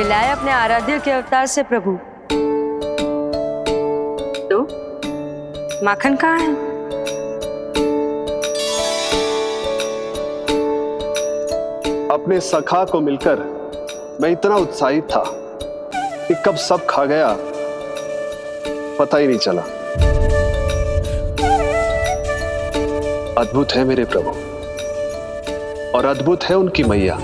मिलाए अपने आराध्य के अवतार से प्रभु। तो माखन कहाँ है? अपने सखा को मिलकर मैं इतना उत्साहित था कि कब सब खा गया पता ही नहीं चला। अद्भुत है मेरे प्रभु और अद्भुत है उनकी मैया।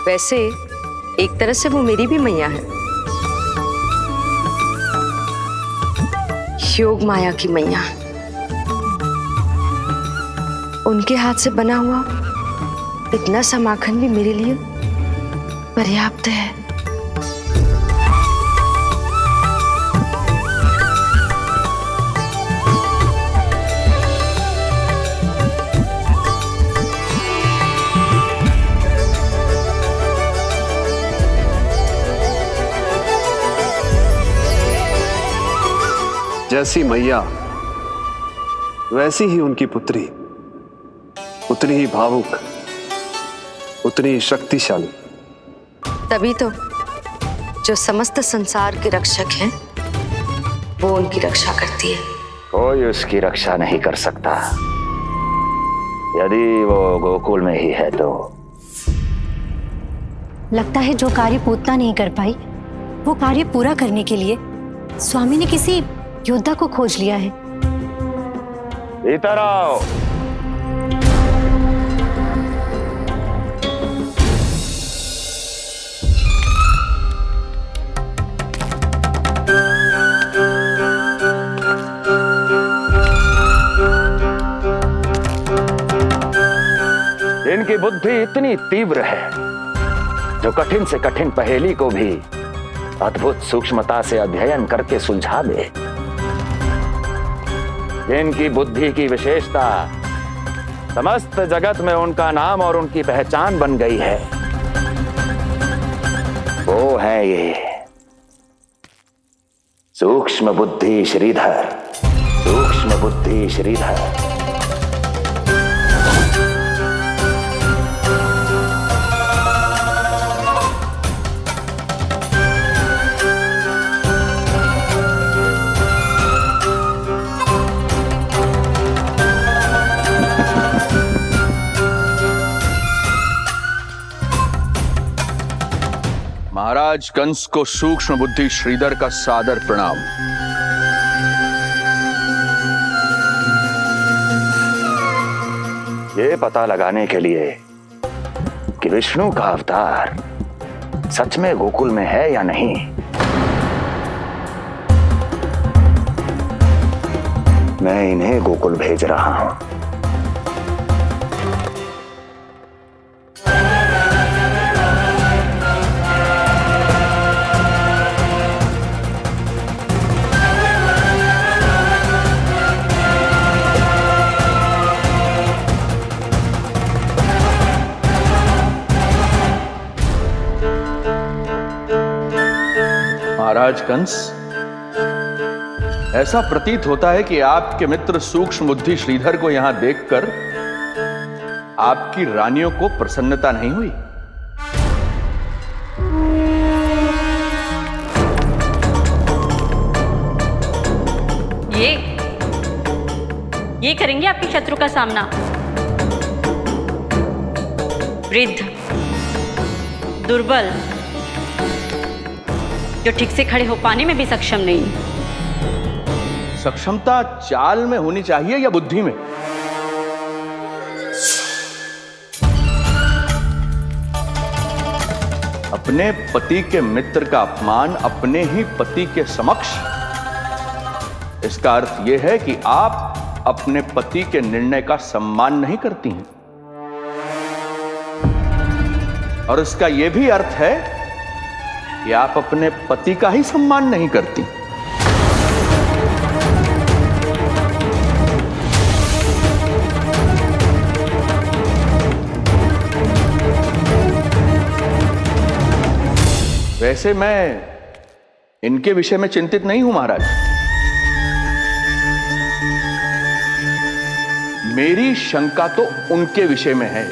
वैसे एक तरह से वो मेरी भी मैया है, योग माया की मैया। उनके हाथ से बना हुआ इतना सा माखन भी मेरे लिए पर्याप्त है। जैसी मैया वैसी ही उनकी पुत्री, उतनी ही भावुक, उतनी ही शक्तिशाली। तभी तो जो समस्त संसार के रक्षक हैं वो उनकी रक्षा करती है। कोई उसकी रक्षा नहीं कर सकता। यदि वो गोकुल में ही है तो। लगता है जो कार्य पूतना नहीं कर पाई वो कार्य पूरा करने के लिए स्वामी ने किसी योद्धा को खोज लिया है। इधर आओ। इनकी बुद्धि इतनी तीव्र है जो कठिन से कठिन पहेली को भी अद्भुत सूक्ष्मता से अध्ययन करके सुलझा दे। इनकी बुद्धि की विशेषता समस्त जगत में उनका नाम और उनकी पहचान बन गई है। वो है ये सूक्ष्म बुद्धि श्रीधर। सूक्ष्म बुद्धि श्रीधर। महाराज कंस को सूक्ष्म बुद्धि श्रीधर का सादर प्रणाम। ये पता लगाने के लिए कि विष्णु का अवतार सच में गोकुल में है या नहीं, मैं इन्हें गोकुल भेज रहा हूं। महाराज कंस, ऐसा प्रतीत होता है कि आपके मित्र सूक्ष्म बुद्धि श्रीधर को यहां देखकर आपकी रानियों को प्रसन्नता नहीं हुई। ये करेंगे आपके शत्रु का सामना। वृद्ध, दुर्बल, जो ठीक से खड़े हो पाने में भी सक्षम नहीं। सक्षमता चाल में होनी चाहिए या बुद्धि में? अपने पति के मित्र का अपमान अपने ही पति के समक्ष, इसका अर्थ यह है कि आप अपने पति के निर्णय का सम्मान नहीं करती हैं। और इसका यह भी अर्थ है कि आप अपने पति का ही सम्मान नहीं करती। वैसे मैं इनके विषय में चिंतित नहीं हूं महाराज। मेरी शंका तो उनके विषय में है।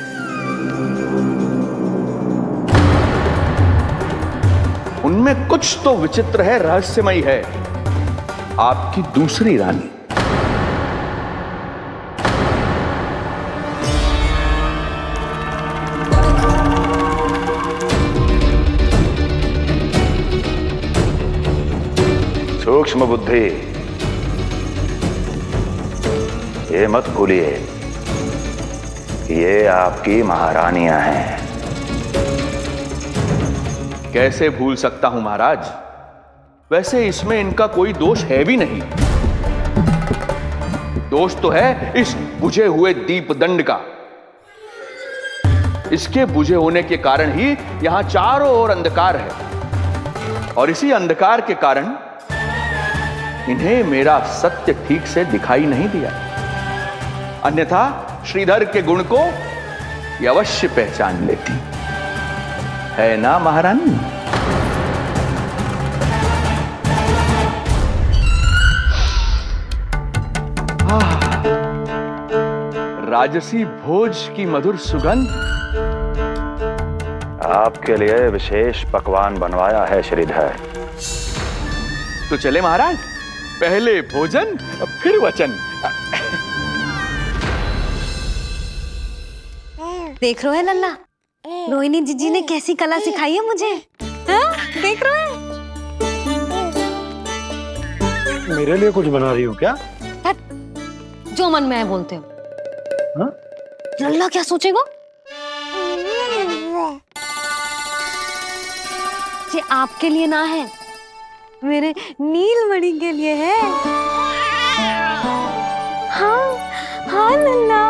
इनमें कुछ तो विचित्र है, रहस्यमयी है। आपकी दूसरी रानी। सूक्ष्म बुद्धि, ये मत भूलिए कि ये आपकी महारानियां हैं। कैसे भूल सकता हूं महाराज? वैसे इसमें इनका कोई दोष है भी नहीं। दोष तो है इस बुझे हुए दीपदंड का। इसके बुझे होने के कारण ही यहां चारों ओर अंधकार है, और इसी अंधकार के कारण इन्हें मेरा सत्य ठीक से दिखाई नहीं दिया। अन्यथा श्रीधर के गुण को ये अवश्य पहचान लेती, है ना महारानी? राजसी भोज की मधुर सुगंध। आपके लिए विशेष पकवान बनवाया है श्रीधर। तो चले महाराज, पहले भोजन फिर वचन। देख रहे हो लल्ला, रोहिणी जीजी ने कैसी कला सिखाई है मुझे। हाँ? देख रहे हो? मेरे लिए कुछ बना रही हो क्या? जो मन में है बोलते हो। हाँ? लल्ला क्या सोचेगा? ये आपके लिए ना है, मेरे नीलमणि के लिए है। हाँ हाँ लल्ला।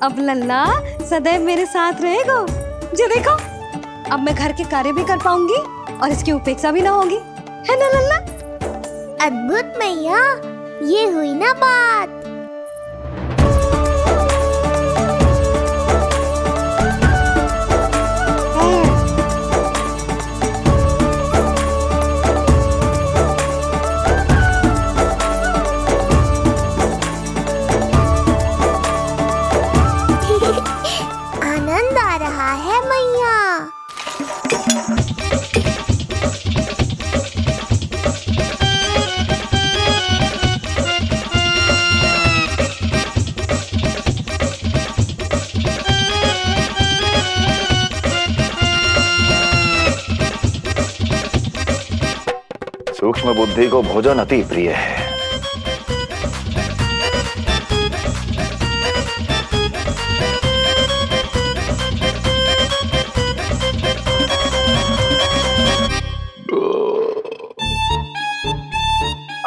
अब लल्ला सदैव मेरे साथ रहेगा। जो देखो, अब मैं घर के कार्य भी कर पाऊंगी और इसकी उपेक्षा भी ना होगी, है ना लल्ला? अद्भुत मैया, ये हुई ना बात। आनंद आ रहा है मैया। सूक्ष्म बुद्धि को भोजन अति प्रिय है।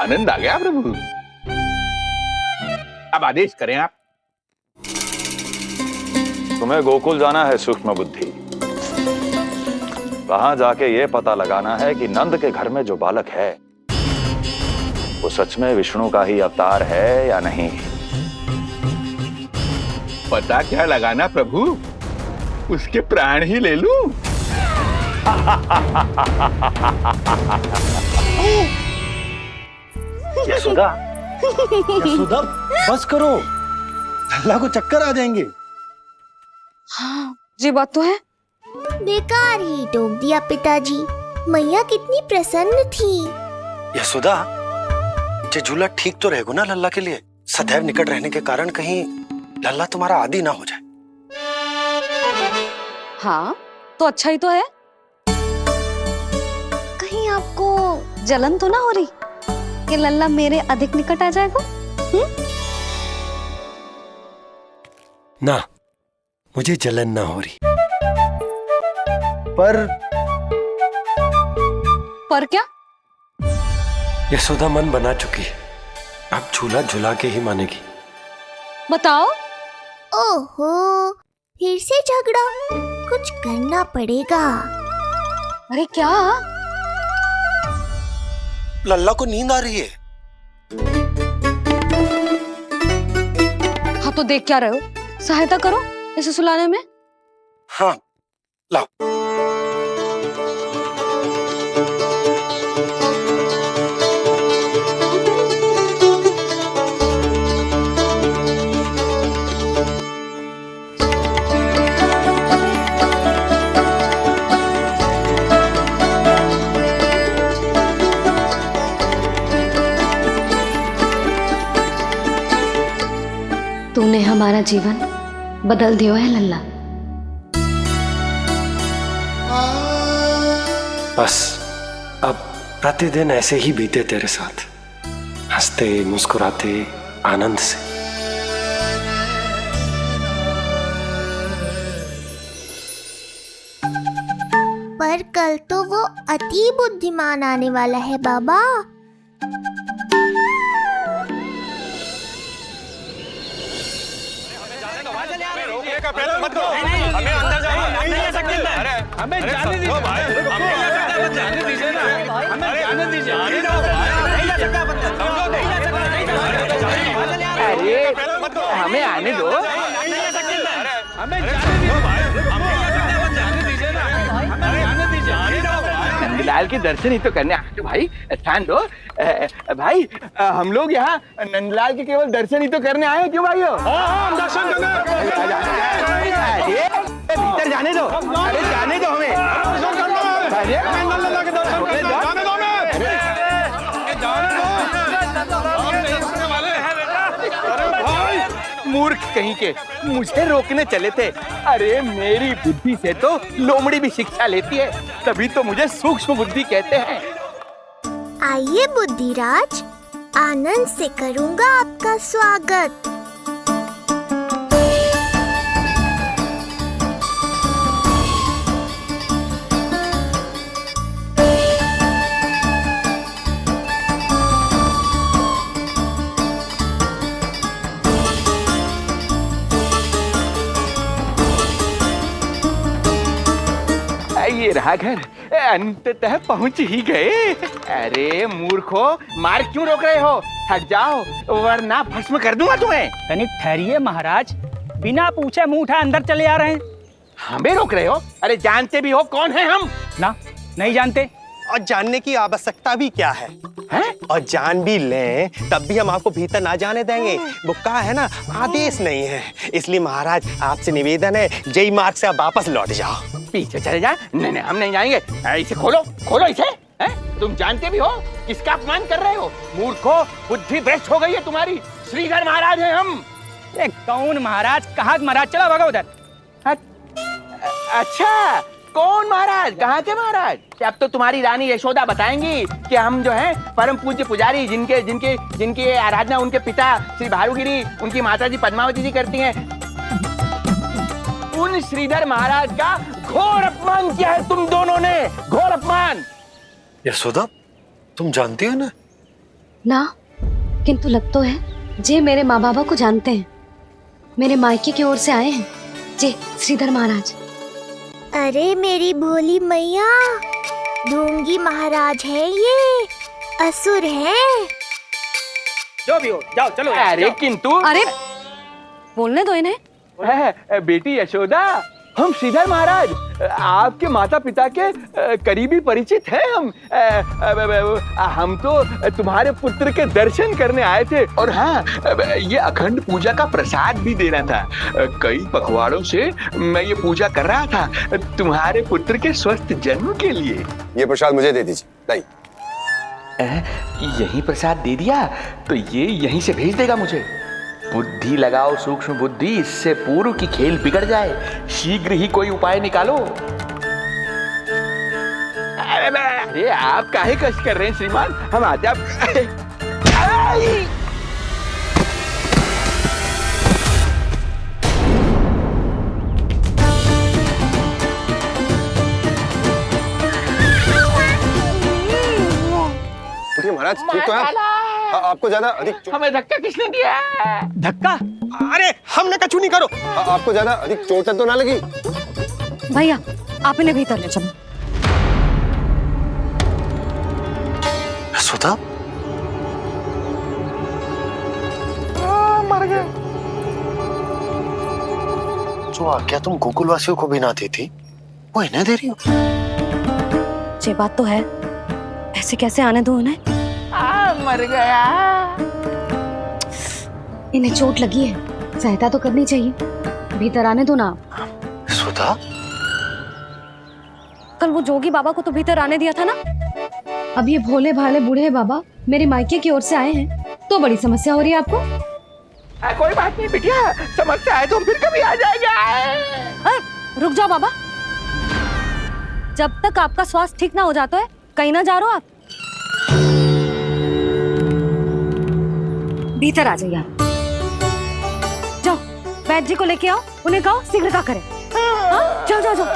आनंद आ गया प्रभु। अब आदेश करें आप। तुम्हें गोकुल जाना है सूक्ष्म बुद्धि। वहां जाके ये पता लगाना है कि नंद के घर में जो बालक है वो सच में विष्णु का ही अवतार है या नहीं। पता क्या लगाना प्रभु? उसके प्राण ही ले लूं। यशोदा, यशोदा, बस करो, लल्ला को चक्कर आ जाएंगे। हाँ, ये बात तो है। बेकार ही टोक दिया पिताजी। मैया कितनी प्रसन्न थी। यशोदा, ये झूला ठीक तो रहेगा ना लल्ला के लिए? सदैव निकट रहने के कारण कहीं लल्ला तुम्हारा आदी ना हो जाए। हाँ, तो अच्छा ही तो है। कहीं आपको जलन तो ना हो रही कि लल्ला मेरे अधिक निकट आ जाएगा? ना, मुझे जलन ना हो रही। पर क्या? यशोदा मन बना चुकी है, अब झूला झूला के ही मानेगी। बताओ। ओहो, फिर से झगड़ा। कुछ करना पड़ेगा। अरे क्या? लल्ला को नींद आ रही है। हाँ तो देख क्या रहे हो? सहायता करो इसे सुलाने में। हाँ लाओ। तूने हमारा जीवन बदल दियो है लल्ला। बस अब प्रतिदिन ऐसे ही बीते तेरे साथ, हंसते मुस्कुराते आनंद से। पर कल तो वो अति बुद्धिमान आने वाला है बाबा। हमें अंदर हमें जाने दीजिए, जाने दीजिए ना, हमें जाने दीजिए। अरे हमें आने दो, हमें जाने दीजिए ना, हमें जाने दीजिए। नंदलाल के दर्शन ही तो करने आए थे भाई, स्थान दो। भाई हम लोग यहाँ नंदलाल के केवल दर्शन ही तो करने आए हैं, क्यों भाई? हम दर्शन भीतर जाने दो, अरे जाने दो हमें। मूर्ख कहीं के, मुझे रोकने चले थे। अरे मेरी बुद्धि से तो लोमड़ी भी शिक्षा लेती है, तभी तो मुझे सूक्ष्म बुद्धि कहते हैं। आइए बुद्धिराज, आनंद से करूंगा आपका स्वागत। ये रहा घर, अंततः पहुंच ही गए। अरे मूर्खो, मार क्यों रोक रहे हो? हट जाओ वरना भस्म कर दूंगा तुम्हें। तनिक ठहरिए महाराज, बिना पूछे मुंह उठा अंदर चले आ रहे हैं। हमें रोक रहे हो? अरे जानते भी हो कौन है हम? ना, नहीं जानते। और जानने की आवश्यकता भी क्या है? हैं? और जान भी लें तब भी हम आपको भीतर ना जाने देंगे। वो कहा है ना, आदेश नहीं है। इसलिए महाराज आपसे निवेदन है, जय मार्ग से आप वापस लौट जाओ। पीछे चले जा। नहीं नहीं, हम नहीं जाएंगे। इसे खोलो, खोलो इसे। हैं? तुम जानते भी हो किसका अपमान कर रहे हो? मूर्खो, बुद्धि भ्रष्ट हो गई है तुम्हारी। श्रीधर महाराज हैं हम। ये कौन महाराज? कहाँ महाराज? चला भागा उधर। अच्छा, कौन महाराज? कहाँ के महाराज? अब तो तुम्हारी रानी यशोदा बताएंगी कि हम जो है परम पूज्य पुजारी, जिनके जिनके जिनकी आराधना उनके पिता श्री भारुगिरी, उनकी माताजी पद्मावती जी करती हैं, उन श्रीधर महाराज का घोर अपमान किया है तुम दोनों ने। घोर अपमान। यशोदा, तुम जानती हो ना? ना, किंतु लग तो है जे मेरे माँ बाबा को जानते हैं। मेरे मायके की ओर से आए हैं जे श्रीधर महाराज। अरे मेरी भोली मैया, ढोंगी महाराज है ये, असुर है। जो भी हो, जाओ चलो। अरे जाओ। किंतु अरे बोलने दो इन्हें। बेटी यशोदा, हम श्रीधर महाराज आपके माता पिता के करीबी परिचित हैं। हम तो तुम्हारे पुत्र के दर्शन करने आए थे। और हाँ, ये अखंड पूजा का प्रसाद भी देना था। कई पखवाड़ों से मैं ये पूजा कर रहा था तुम्हारे पुत्र के स्वस्थ जन्म के लिए। ये प्रसाद मुझे दे दीजिए। यही प्रसाद दे दिया तो ये यहीं से भेज देगा मुझे। बुद्धि लगाओ, सूक्ष्म बुद्धि, इससे पूर्व की खेल बिगड़ जाए। शीघ्र ही कोई उपाय निकालो। अरे आप काहे कष्ट कर रहे हैं श्रीमान? हम आते आप। महाराज ठीक तो है? आपको ज्यादा अधिक हमें धक्का किसने दिया? धक्का? अरे हमने कछु नहीं करो। आपको ज्यादा अधिक चोट तो ना लगी? भैया आप इन्हें भीतर ले चलो। यशोदा, मर गए। जो आज्ञा तुम गोकुलवासियों को भी ना दी थी वो इन्हें दे रही हो? ये बात तो है, ऐसे कैसे आने दो उन्हें? मर गया। इन्हें चोट लगी है, सहायता तो करनी चाहिए, भीतर आने दो ना। सुधा, कल वो जोगी बाबा को तो भीतर आने दिया था ना। अब ये भोले भाले बूढ़े बाबा मेरे मायके की ओर से आए हैं, तो बड़ी समस्या हो रही है आपको। कोई बात नहीं बिटिया, समस्या है तो हम फिर कभी आ जाएगा। रुक जाओ बाबा, जब तक आपका स्वास्थ्य ठीक ना हो जाता है कहीं ना जा रहे हो आप। भीतर आ जाइए आप। जाओ वैद्य जी को लेके आओ, उन्हें कहो शीघ्रता करें। हाँ? जाओ जाओ जाओ,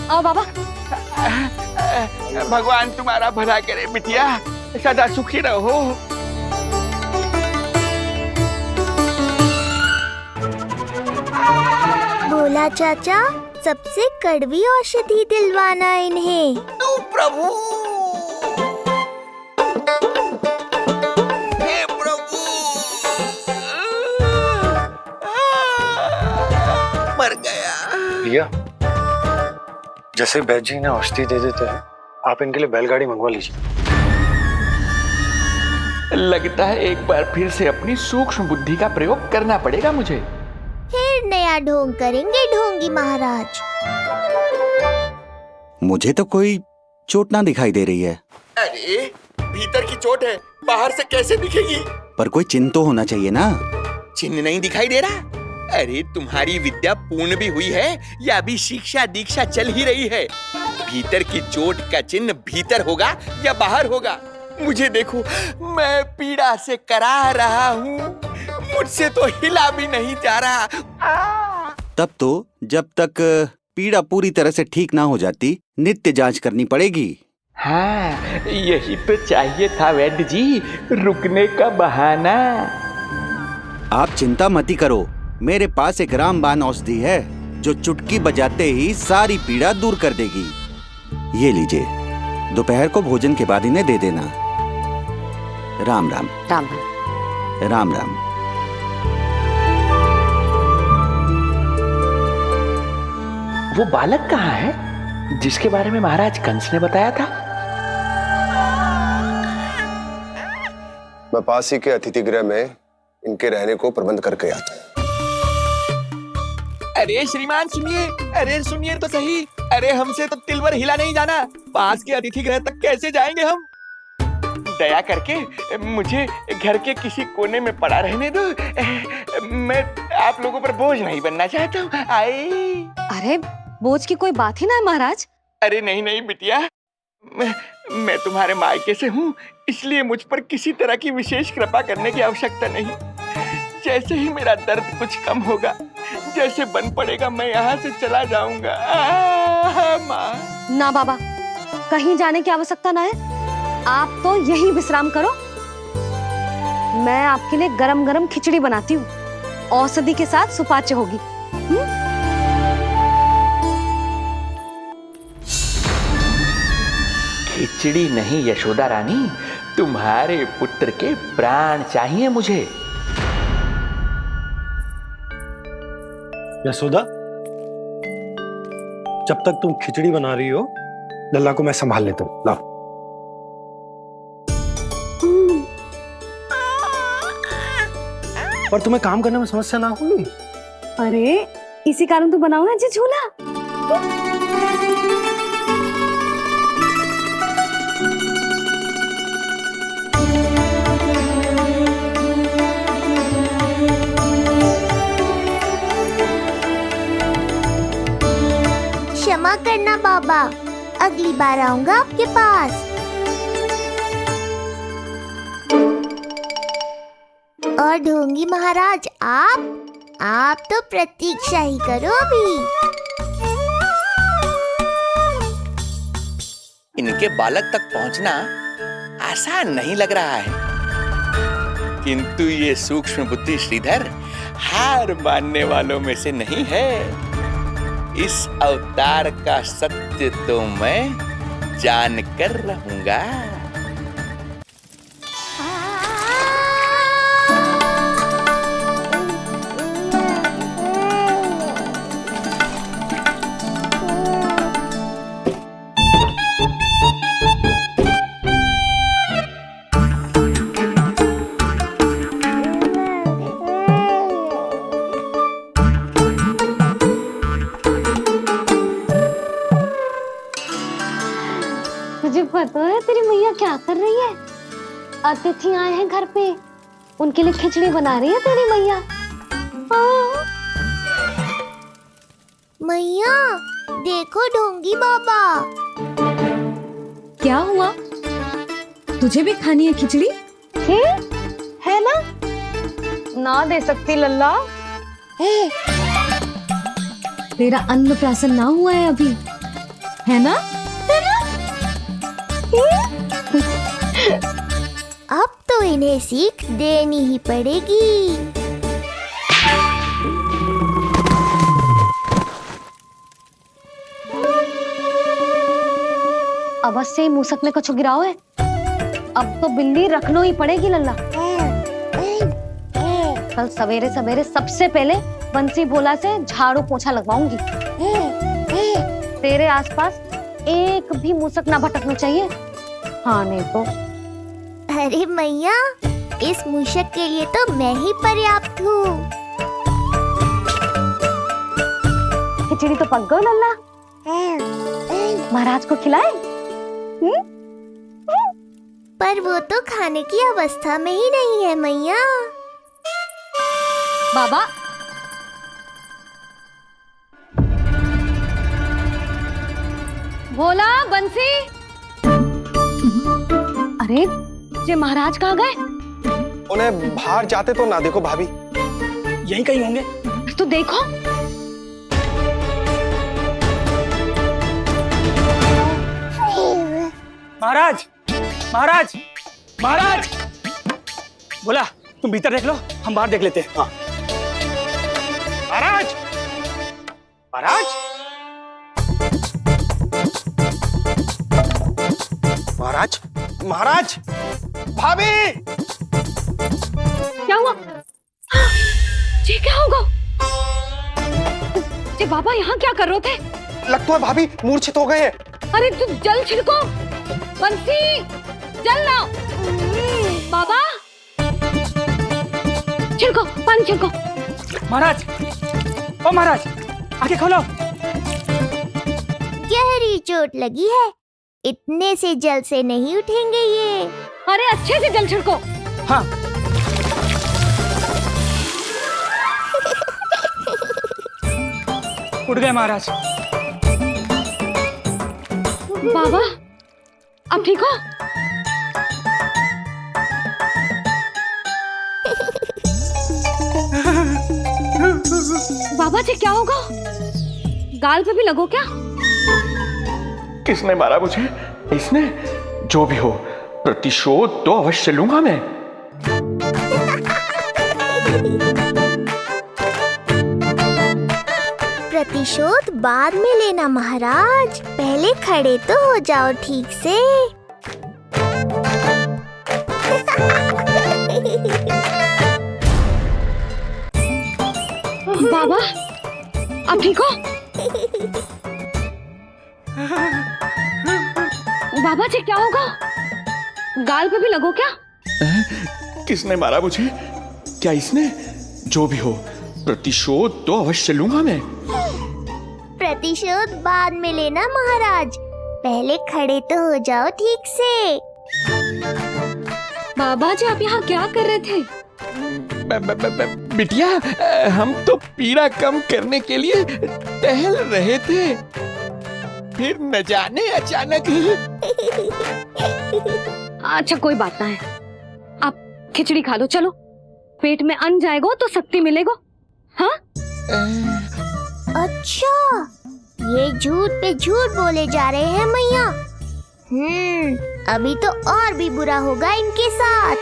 आओ बाबा। भगवान तुम्हारा भला करे बिटिया, सदा सुखी रहो। बोला चाचा, सबसे कड़वी औषधि दिलवाना इन्हें। प्रभु, हे प्रभु, मर गया। भैया, जैसे वैद्य जी ने औषधि दे देते हैं, आप इनके लिए बैलगाड़ी मंगवा लीजिए। लगता है एक बार फिर से अपनी सूक्ष्म बुद्धि का प्रयोग करना पड़ेगा मुझे। फिर नया ढोंग करेंगे ढोंगी महाराज। मुझे तो कोई चोट ना दिखाई दे रही है। अरे भीतर की चोट है, बाहर से कैसे दिखेगी? पर कोई चिन्ह तो होना चाहिए ना। चिन्ह नहीं दिखाई दे रहा? अरे तुम्हारी विद्या पूर्ण भी हुई है या अभी शिक्षा दीक्षा चल ही रही है? भीतर की चोट का चिन्ह भीतर होगा या बाहर होगा? मुझे देखो, मैं पीड़ा से करा रहा हूँ, मुझसे तो हिला भी नहीं जा रहा। तब तो जब तक पीड़ा पूरी तरह से ठीक ना हो जाती नित्य जांच करनी पड़ेगी। हाँ, यही तो चाहिए था वैद्य जी, रुकने का बहाना। आप चिंता मत करो, मेरे पास एक रामबाण औषधि है जो चुटकी बजाते ही सारी पीड़ा दूर कर देगी। ये लीजिए, दोपहर को भोजन के बाद इन्हें दे देना। राम राम। राम राम। राम राम। वो बालक कहाँ है जिसके बारे में महाराज कंस ने बताया था? मैं पास ही के अतिथि गृह में इनके रहने को प्रबंध करके आता हूँ। अरे श्रीमान सुनिए, अरे सुनिए तो सही, अरे हमसे तो तिलवर हिला नहीं जाना, पास के अतिथि गृह तक कैसे जाएंगे हम? दया करके मुझे घर के किसी कोने में पड़ा रहने दो, मैं आप लोगों पर बोझ नहीं बनना चाहता हूँ। अरे बोझ की कोई बात ही ना है महाराज। अरे नहीं नहीं बिटिया, मैं तुम्हारे मायके से हूँ, इसलिए मुझ पर किसी तरह की विशेष कृपा करने की आवश्यकता नहीं। जैसे ही मेरा दर्द कुछ कम होगा, जैसे बन पड़ेगा, मैं यहाँ से चला जाऊंगा। माँ। ना बाबा, कहीं जाने की आवश्यकता ना है, आप तो यही विश्राम करो। मैं आपके लिए गरम गरम खिचड़ी बनाती हूँ, औषधि के साथ सुपाच्य होगी। खिचड़ी नहीं यशोदा रानी, तुम्हारे पुत्र के प्राण चाहिए मुझे। यशोदा, जब तक तुम खिचड़ी बना रही हो, लल्ला को मैं संभाल लेता हूँ। लाओ। पर तुम्हें काम करने में समस्या ना होगी? अरे इसी कारण तो बनाओ ना जी झूला। क्षमा करना बाबा, अगली बार आऊंगा आपके पास। और ढोंगी महाराज, आप तो प्रतीक्षा ही करो अभी। इनके बालक तक पहुंचना आसान नहीं लग रहा है, किंतु ये सूक्ष्म बुद्धि श्रीधर हार मानने वालों में से नहीं है। इस अवतार का सत्य तो मैं जान कर रहूंगा। मैया क्या कर रही है? अतिथि आए हैं घर पे, उनके लिए खिचड़ी बना रही है तेरी मैया। मैया देखो ढोंगी बाबा। क्या हुआ? तुझे भी खानी है खिचड़ी? है ना? ना दे सकती लल्ला। तेरा अन्नप्राशन ना हुआ है अभी, है ना? अब तो इन्हें सीख देनी ही पड़ेगी। अवश्य ही मूसक ने कुछ गिराओ है। अब तो बिल्ली रखना ही पड़ेगी लल्ला। कल सवेरे सवेरे सबसे पहले बंसी भोला से झाड़ू पोछा लगवाऊंगी। तेरे आसपास एक भी मूसक ना भटकना चाहिए। हाँ नहीं तो। अरे मैया, इस मूषक के लिए तो मैं ही पर्याप्त हूँ। खिचड़ी तो पक गई लल्ला। महाराज को खिलाए? पर वो तो खाने की अवस्था में ही नहीं है मैया। बाबा, भोला, बंसी। अरे ये महाराज कहाँ गए? उन्हें बाहर जाते तो ना देखो भाभी, यहीं कहीं होंगे। तो देखो। महाराज, महाराज, महाराज। बोला तुम भीतर देख लो, हम बाहर देख लेते हैं। हाँ। महाराज, महाराज, महाराज, महाराज, भाभी। क्या हुआ? ये क्या होगा? ये बाबा यहाँ क्या कर रहे थे? लगता है भाभी मूर्छित हो गए हैं। अरे तू जल छिड़को, बंसी, जल लाओ। बाबा, छिड़को, पानी छिड़को। महाराज, ओ महाराज, आंखें खोलो। गहरी चोट लगी है, इतने से जल से नहीं उठेंगे ये। अरे अच्छे से जल छिड़को। हाँ। उठ गए महाराज। बाबा, अब ठीक हो? बाबा जी क्या होगा? गाल पे भी लगो क्या? किसने मारा मुझे? इसने? जो भी हो, प्रतिशोध तो अवश्य लूंगा मैं। प्रतिशोध बाद में लेना महाराज, पहले खड़े तो हो जाओ ठीक से। बाबा, अब ठीक हो? बाबा जी क्या होगा? गाल पे भी लगो क्या? किसने मारा मुझे? क्या इसने? जो भी हो, प्रतिशोध तो अवश्य लूंगा मैं। प्रतिशोध बाद में लेना महाराज, पहले खड़े तो हो जाओ ठीक से। बाबा जी आप यहाँ क्या कर रहे थे? बिटिया, हम तो पीड़ा कम करने के लिए टहल रहे थे, फिर न जाने अचानक। अच्छा कोई बात ना है, आप खिचड़ी खा लो। चलो, पेट में अन्न जाएगा तो शक्ति मिलेगा। हाँ? अच्छा, ये झूठ पे झूठ बोले जा रहे हैं मैया। अभी तो और भी बुरा होगा इनके साथ।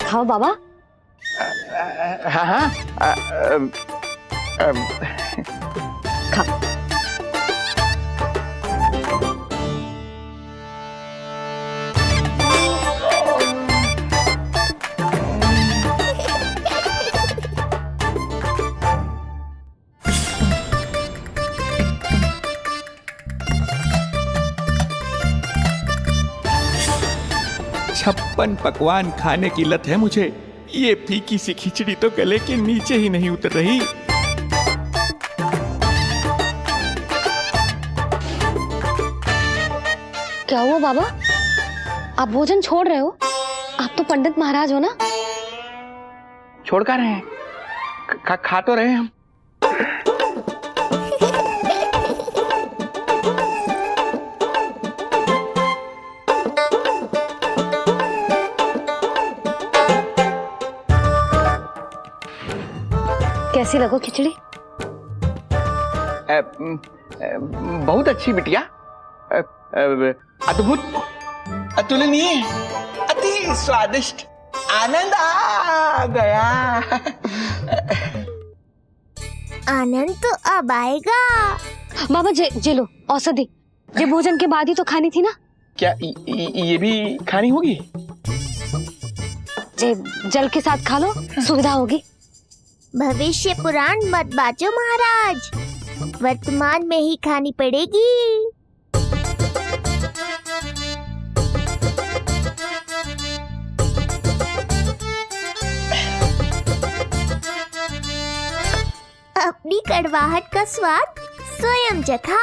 खाओ बाबा। हाँ हाँ, खा। 56 पकवान खाने की लत है मुझे। ये फीकी सी खिचड़ी तो गले के नीचे ही नहीं उतर रही। क्या हुआ बाबा, आप भोजन छोड़ रहे हो? आप तो पंडित महाराज हो ना। छोड़ कर रहे हैं, खा तो रहे हैं हम। कैसी लगो खिचड़ी? बहुत अच्छी बिटिया, अद्भुत, अतुलनीय, अति स्वादिष्ट, आनंद आ गया। आनंद तो अब आएगा। बाबा जे लो औषधि, ये भोजन के बाद ही तो खानी थी ना। क्या ये भी खानी होगी? जे जल के साथ खा लो, सुविधा होगी। भविष्य पुराण मत बाजो महाराज, वर्तमान में ही खानी पड़ेगी। अपनी कड़वाहट का स्वाद स्वयं चखा,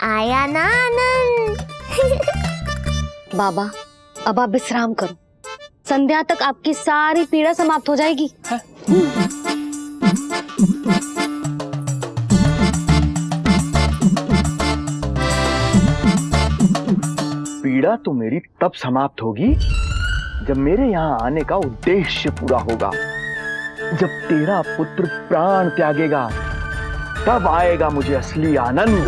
आया ना आनंद। बाबा अब आप विश्राम करो, संध्या तक आपकी सारी पीड़ा समाप्त हो जाएगी। पीड़ा तो मेरी तब समाप्त होगी जब मेरे यहाँ आने का उद्देश्य पूरा होगा। जब तेरा पुत्र प्राण त्यागेगा तब आएगा मुझे असली आनंद।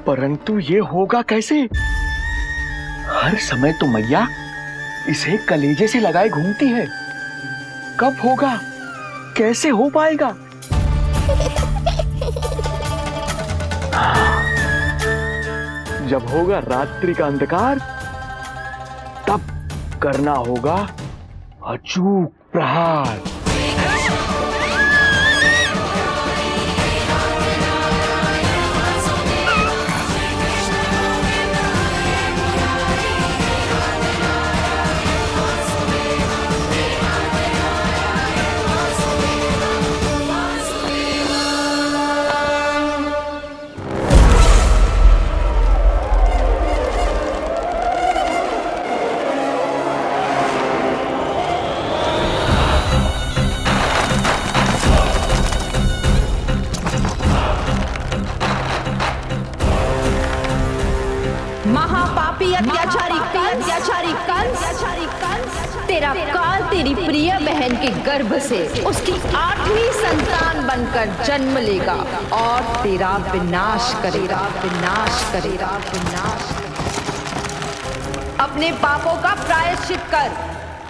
परंतु ये होगा कैसे? हर समय तो मैया इसे कलेजे से लगाए घूमती है। कब होगा, कैसे हो पाएगा? जब होगा रात्रि का अंधकार, तब करना होगा अचूक प्रहार। महापापी अत्याचारी कंस, तेरा काल तेरी प्रिय बहन के गर्भ से उसकी 8वीं संतान बनकर जन्म लेगा और तेरा विनाश करेगा। अपने पापों का प्रायश्चित कर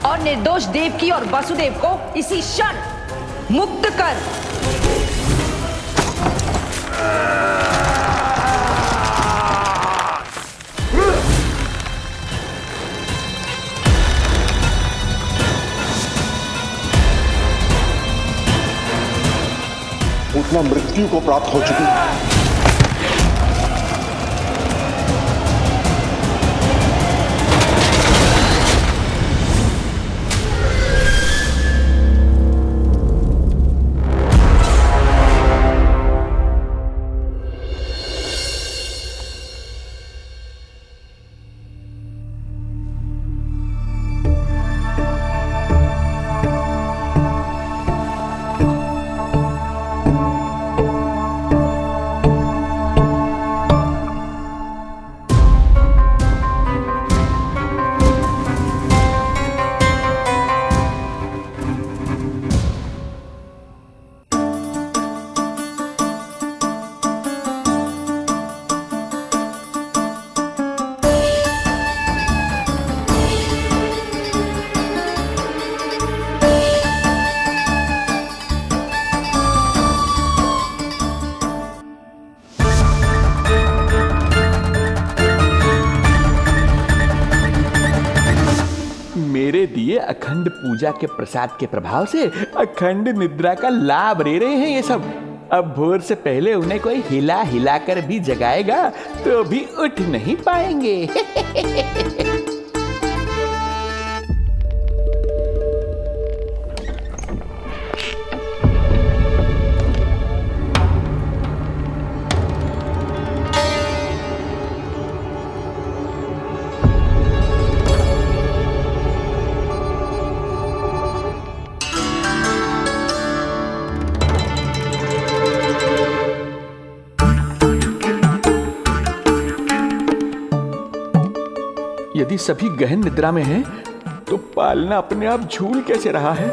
और निर्दोष देवकी और वसुदेव को इसी क्षण मुक्त कर। उतना मृत्यु को प्राप्त हो चुकी है। मेरे दिए अखंड पूजा के प्रसाद के प्रभाव से अखंड निद्रा का लाभ ले रहे हैं ये सब। अब भोर से पहले उन्हें कोई हिला हिला कर भी जगाएगा तो भी उठ नहीं पाएंगे। यदि सभी गहन निद्रा में हैं, तो पालना अपने आप झूल कैसे रहा है?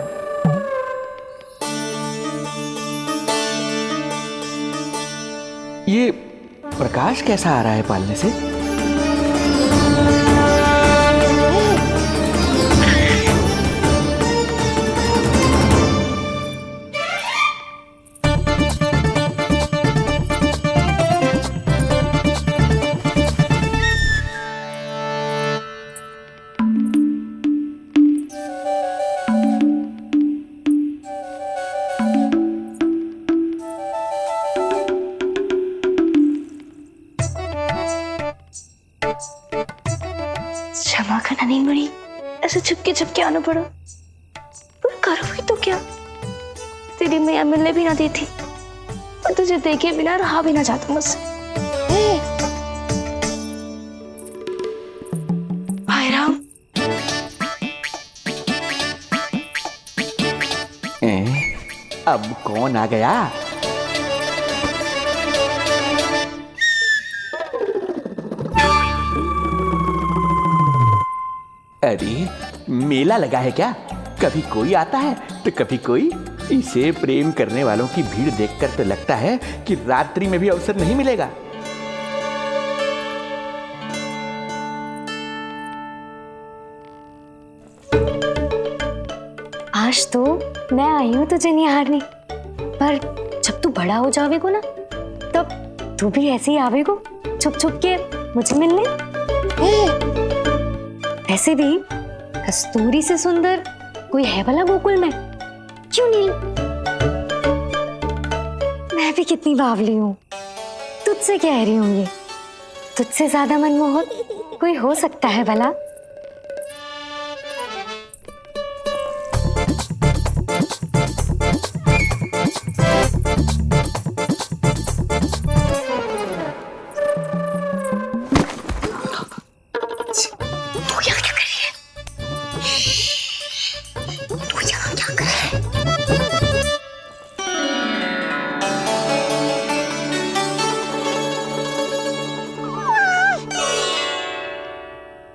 ये प्रकाश कैसा आ रहा है पालने से? क्षमा करना नहीं मुड़ी, ऐसे छुपके आना पड़ा। पर करो भी तो क्या, तेरी मैया मिलने भी ना दी थी और तुझे देखे बिना रहा भी ना जाता मुझसे। भाई राम, अब कौन आ गया? अरे मेला लगा है क्या? कभी कोई आता है तो कभी कोई। इसे प्रेम करने वालों की भीड़ देखकर तो लगता है कि रात्रि में भी अवसर नहीं मिलेगा। आज तो मैं आई हूँ तुझे निहारने, पर जब तू बड़ा हो जावेगो ना, तब तू भी ऐसे ही आवेगो छुप छुप के मुझे मिलने। ऐसे भी कस्तूरी से सुंदर कोई है भला गोकुल में? क्यों नहीं? मैं भी कितनी बावली हूँ, तुझसे कह रही हूँ। ये तुझसे ज्यादा मनमोहक कोई हो सकता है भला?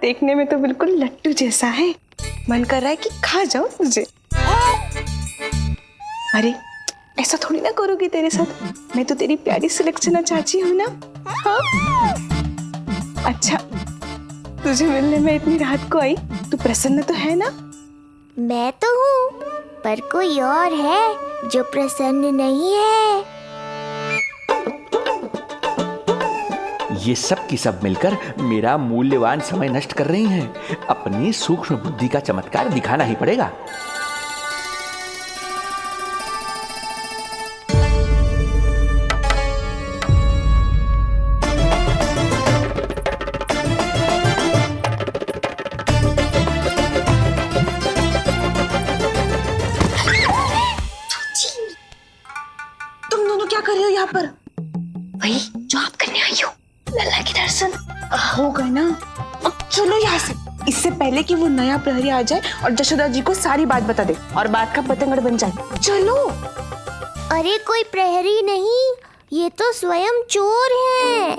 देखने में तो बिल्कुल लट्टू जैसा है, मन कर रहा है कि खा जाओ तुझे। अरे ऐसा थोड़ी ना करोगी तेरे साथ, मैं तो तेरी प्यारी सुलक्षणा चाची हूँ ना। हाँ? अच्छा, तुझे मिलने में इतनी रात को आई, तू प्रसन्न तो है ना? मैं तो हूँ, पर कोई और है जो प्रसन्न नहीं है। ये सब की सब मिलकर मेरा मूल्यवान समय नष्ट कर रही हैं। अपनी सूक्ष्म बुद्धि का चमत्कार दिखाना ही पड़ेगा। तुम दोनों क्या कर रहे हो यहाँ पर? वही जो आप करने आई हो, लल्ला के दर्शन हो गए ना। अब चलो यहाँ से, इससे पहले कि वो नया प्रहरी आ जाए और जशोदा जी को सारी बात बता दे और बात का पतंगड़ बन जाए। चलो। अरे कोई प्रहरी नहीं, ये तो स्वयं चोर है।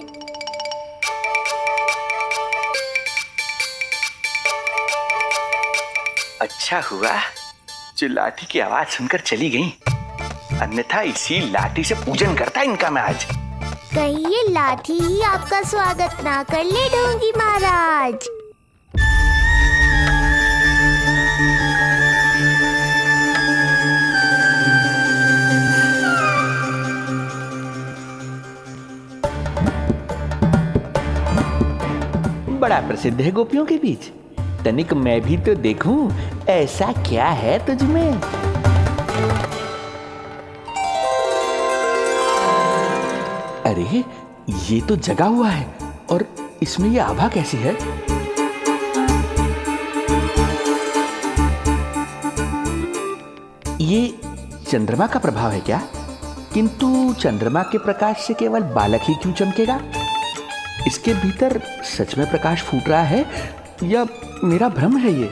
अच्छा हुआ जो लाठी की आवाज सुनकर चली गई, अन्यथा इसी लाठी से पूजन करता इनका मैं आज। कहीं ये लाठी ही आपका स्वागत ना कर ले ढोंगी महाराज। बड़ा प्रसिद्ध है गोपियों के बीच, तनिक मैं भी तो देखूं ऐसा क्या है तुझमें। अरे ये तो जगा हुआ है और इसमें ये आभा कैसी है? ये चंद्रमा का प्रभाव है क्या? किंतु चंद्रमा के प्रकाश से केवल बालक ही क्यों चमकेगा? इसके भीतर सच में प्रकाश फूट रहा है या मेरा भ्रम है ये?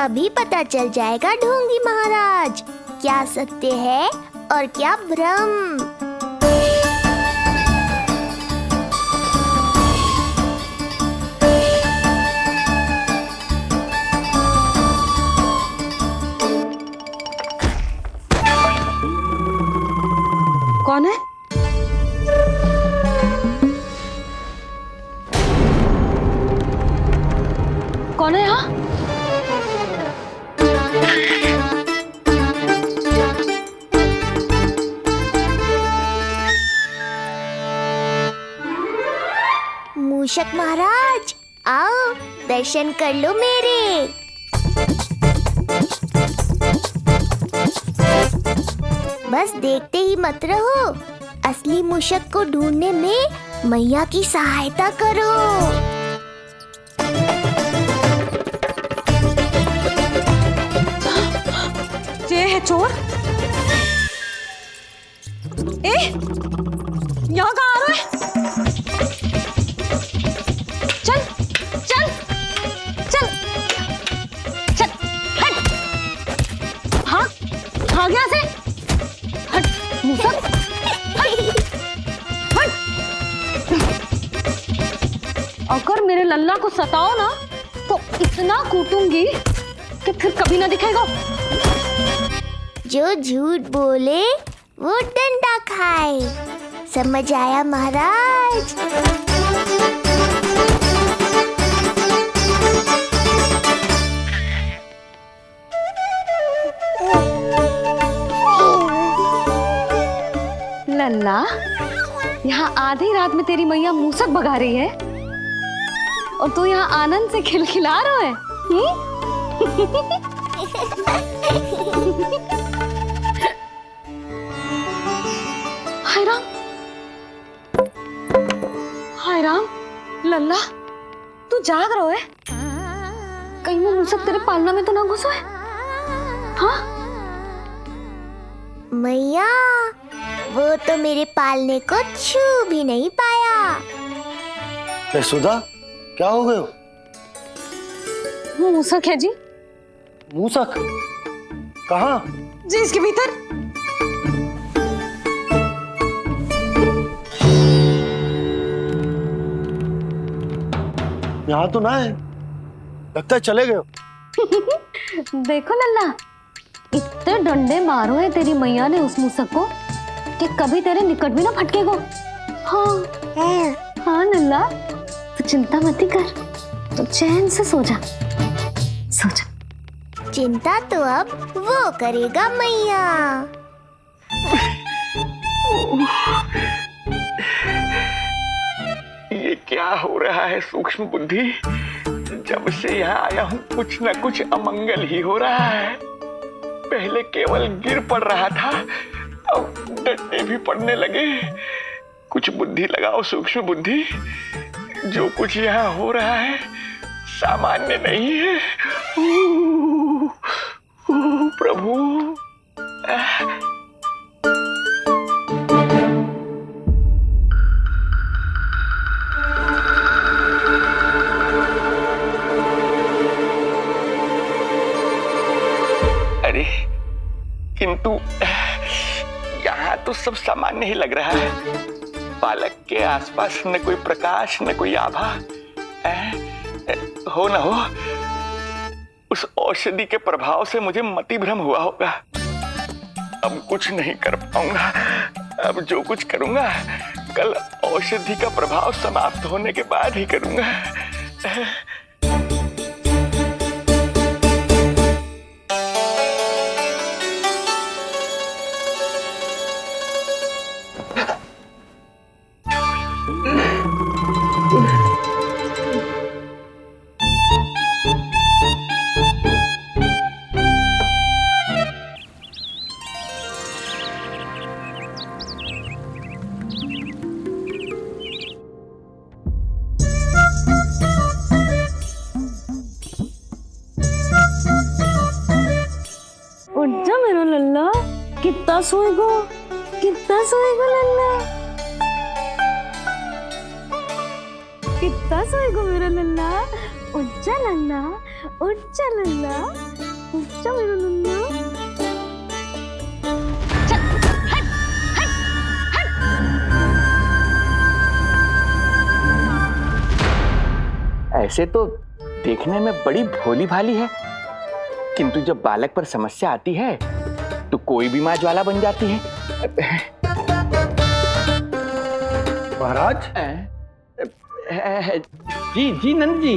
अभी पता चल जाएगा ढोंगी महाराज, क्या सत्य है और क्या भ्रम। कौन है? कौन है यहाँ? मूषक महाराज आओ दर्शन कर लो मेरे। बस देखते ही मत रहो, असली मूषक को ढूंढने में मैया की सहायता करो। ये है चोर। यहाँ कहाँ आ रहा है? चल चल चल चल हट। हाँ भाग यहाँ से। हट मूसक हट। अगर मेरे लल्ला को सताओ ना तो इतना कूटूंगी कि फिर कभी ना दिखेगा। जो झूठ बोले वो डंडा खाए, समझ आया महाराज? लल्ला, यहाँ आधी रात में तेरी मैया मूसक भगा रही है और तू यहाँ आनंद से खिलखिला रहा है। हाय राम, हाय राम, लल्ला तू जाग रहा है? कहीं वो मूसक तेरे पालना में तो ना घुसो है? हाँ मैया, वो तो मेरे पालने को छू भी नहीं पाया। सुधा, क्या हो गए? वो मूसक है जी। मूसक? कहाँ? जी इसके भीतर। यहाँ तो ना है, लगता है चले गए। देखो लल्ला, इतने डंडे मारो है तेरी मैया ने उस मूसक को कि कभी तेरे निकट भी ना फटकेगा। हाँ हाँ लल्ला, तू चिंता मत कर, तू चैन से सो जा, सो जा। चिंता तो अब वो करेगा मैया। ये क्या हो रहा है सूक्ष्म बुद्धि? जब से यहाँ आया हूँ कुछ न कुछ अमंगल ही हो रहा है। पहले केवल गिर पड़ रहा था, अब डंडे भी पड़ने लगे। कुछ बुद्धि लगाओ सूक्ष्म बुद्धि, जो कुछ यहाँ हो रहा है सामान्य नहीं है। प्रभु, अरे किंतु यहाँ तो सब सामान्य ही लग रहा है। बालक के आसपास न कोई प्रकाश न कोई आभा। हो न हो उस औषधि के प्रभाव से मुझे मति भ्रम हुआ होगा। अब कुछ नहीं कर पाऊंगा। अब जो कुछ करूंगा कल औषधि का प्रभाव समाप्त होने के बाद ही करूंगा। कितना सोएगो लल्ला, कितना सोएगो मेरा लल्ला, उच्चा लल्ला, उच्चा लल्ला, उच्चा मेरा लल्ला। ऐसे तो देखने में बड़ी भोली भाली है, किंतु जब बालक पर समस्या आती है तो कोई भी माँ ज्वाला बन जाती है। महाराज। जी जी नंद जी।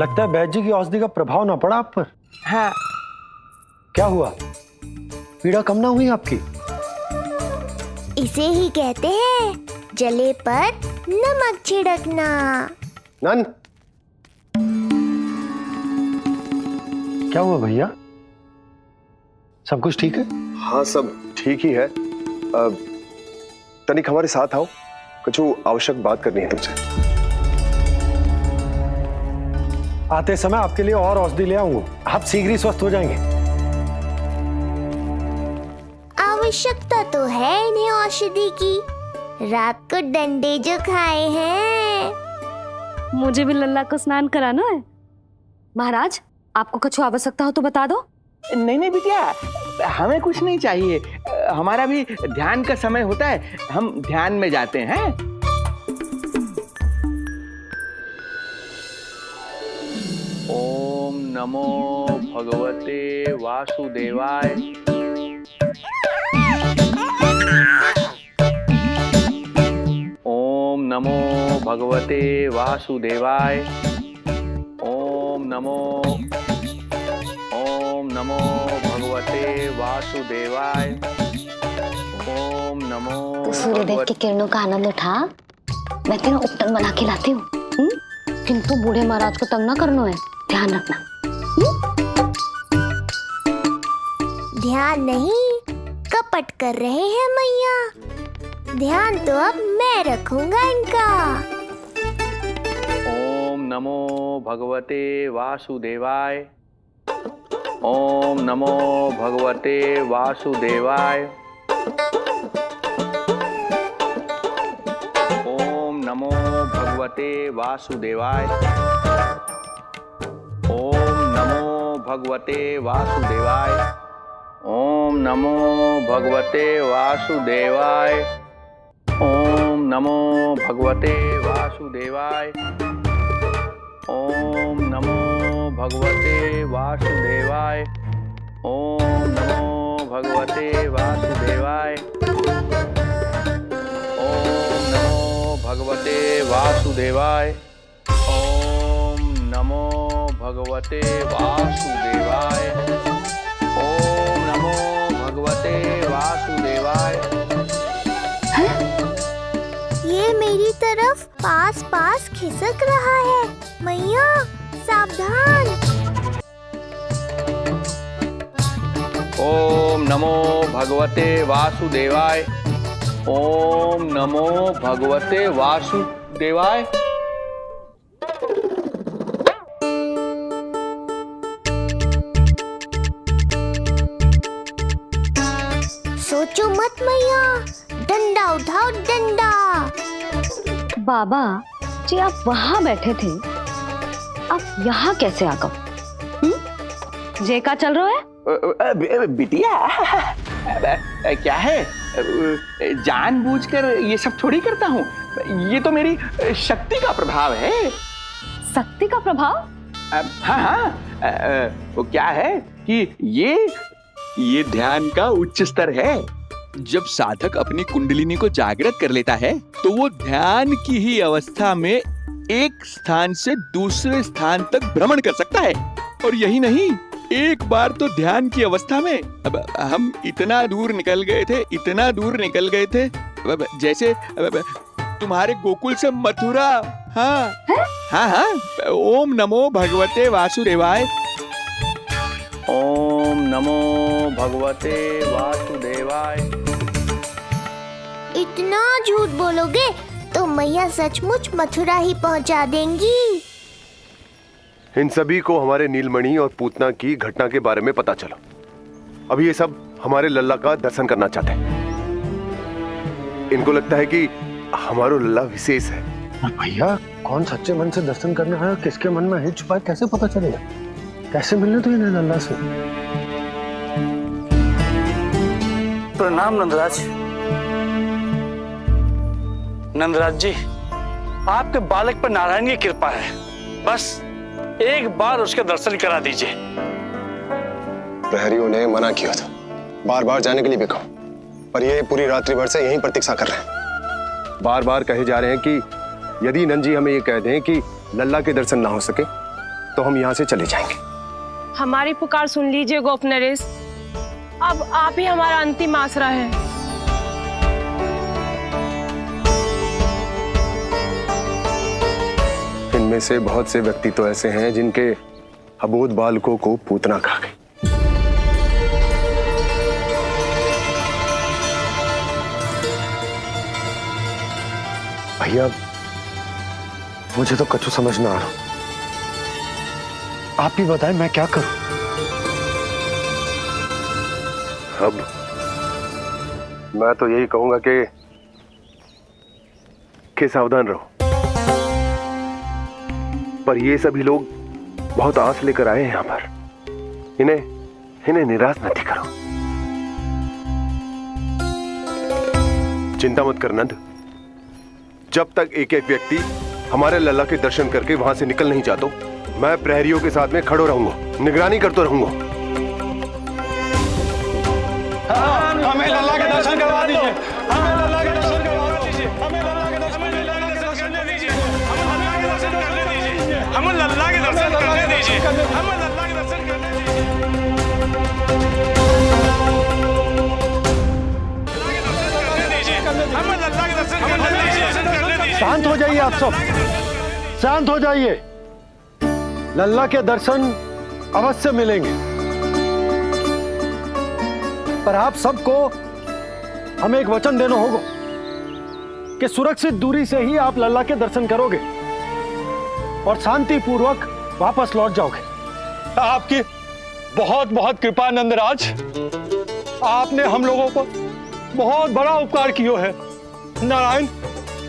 लगता है वैद्य जी की औषधि का प्रभाव ना पड़ा आप पर। हाँ। क्या हुआ, पीड़ा कम ना हुई आपकी? इसे ही कहते हैं जले पर नमक छिड़कना। नंद, क्या हुआ भैया, सब कुछ ठीक है? हाँ सब ठीक ही है। तनिक हमारे साथ आओ, कुछ आवश्यक बात करनी है तुमसे। आते समय आपके लिए और औषधि ले आऊंगा, आप शीघ्र ही स्वस्थ हो जाएंगे। आवश्यकता तो है इन्हें औषधि की, रात को डंडे जो खाए हैं। मुझे भी लल्ला को स्नान कराना है। महाराज, आपको कुछ आवश्यकता हो तो बता दो। नहीं नहीं बिटिया, हमें कुछ नहीं चाहिए, हमारा भी ध्यान का समय होता है, हम ध्यान में जाते हैं। ओम नमो भगवते वासुदेवाय। ओम नमो भगवते वासुदेवाय। ओम नमो भगवते वासुदेवाय। ओम नमो। तो सूर्यदेव की किरणों का आनंद उठा, मैं तेरा उपटन बना के लाती हूँ। किंतु बूढ़े महाराज को तंग ना करना है, ध्यान रखना। ध्यान नहीं, कपट कर रहे हैं मैया। ध्यान तो अब मैं रखूंगा इनका। ओम नमो भगवते वासुदेवाय। ओम नमो भगवते वासुदेवाय। ओम नमो भगवते वासुदेवाय। ओम नमो भगवते वासुदेवाय। ओम नमो भगवते वासुदेवाय। ओम नमो भगवते वासुदेवाय। ओम नमो भगवते वासुदेवाय। ओम नमो भगवते वासुदेवाय। ओम नमो भगवते वासुदेवाय। ओम नमो भगवते वासुदेवाय। ओम नमो भगवते वासुदेवाय। ये मेरी तरफ पास पास खिसक रहा है, मैया सावधान। ओम नमो भगवते वासुदेवाय। ओम नमो भगवते वासुदेवाय। सोचो मत मैया, डंडा उठाओ डंडा। बाबा जी, आप वहां बैठे थे, आप यहाँ कैसे आ गए? जे का चल रहा है? बिटिया क्या है, जानबूझकर ये सब थोड़ी करता हूँ, ये तो मेरी शक्ति का प्रभाव है। शक्ति का प्रभाव? हाँ हाँ, वो क्या है कि ये ध्यान का उच्च स्तर है। जब साधक अपनी कुंडलिनी को जागृत कर लेता है तो वो ध्यान की ही अवस्था में एक स्थान से दूसरे स्थान तक भ्रमण कर सकता है। और यही नहीं, एक बार तो ध्यान की अवस्था में हम इतना दूर निकल गए थे, जैसे तुम्हारे गोकुल से मथुरा। हाँ हाँ हाँ। ओम नमो भगवते वासुदेवाय। ओम नमो भगवते वासुदेवाय। इतना झूठ बोलोगे तो मैया सचमुच मथुरा ही पहुंचा देंगी। इन सभी को हमारे नीलमणि और पूतना की घटना के बारे में पता चला। अब ये सब हमारे लल्ला का दर्शन करना चाहते हैं। इनको लगता है कि हमारा लल्ला विशेष है। भैया कौन सच्चे मन से दर्शन करने आया, किसके मन में है छुपा, कैसे पता चलेगा? कैसे मिलने तो इन्हें लल्ला से? प्रणाम नंदराज। नंदराज जी, आपके बालक पर नारायण की कृपा है, बस एक बार उसके दर्शन करा दीजिए। प्रहरियों ने मना किया था, बार बार जाने के लिए भी कहा, पर ये पूरी रात्रि भर से यहीं प्रतीक्षा कर रहे हैं। बार बार कहे जा रहे हैं कि यदि नंजी हमें ये कह दें कि लल्ला के दर्शन ना हो सके तो हम यहाँ से चले जाएंगे। हमारी पुकार सुन लीजिए गोप नरेश, अब आप ही हमारा अंतिम आसरा है। इनमें से बहुत से व्यक्ति तो ऐसे हैं जिनके अबोध बालकों को पूतना खा गई। भैया मुझे तो कछु समझ ना आ रहा, आप ही बताएं मैं क्या करूं? अब मैं तो यही कहूंगा कि सावधान रहो, पर ये सभी लोग बहुत आस लेकर आए हैं यहाँ पर, इन्हें निराश मत करो। चिंता मत कर नंद, जब तक एक एक व्यक्ति हमारे लल्ला के दर्शन करके वहां से निकल नहीं जाता, मैं प्रहरियों के साथ में खड़ो रहूंगा, निगरानी करता रहूंगा। हमें लल्ला के दर्शन करवा दीजिए, हमें लल्ला के दर्शन करवा दीजिए, हमें लल्ला के दर्शन करने दीजिए, हमें लल्ला के दर्शन करने दीजिए, हमें लल्ला के दर्शन करने दीजिए, हमें लल्ला के दर्शन करने दीजिए, हमें लल्ला के दर्शन करने दीजिए। शांत हो जाइए आप सब, शांत हो जाइए। लल्ला के दर्शन अवश्य मिलेंगे, पर आप सबको हमें एक वचन देना होगा कि सुरक्षित दूरी से ही आप लल्ला के दर्शन करोगे और शांति पूर्वक वापस लौट जाओगे। आपकी बहुत बहुत कृपा नंदराज, आपने हम लोगों पर बहुत बड़ा उपकार किया है। नारायण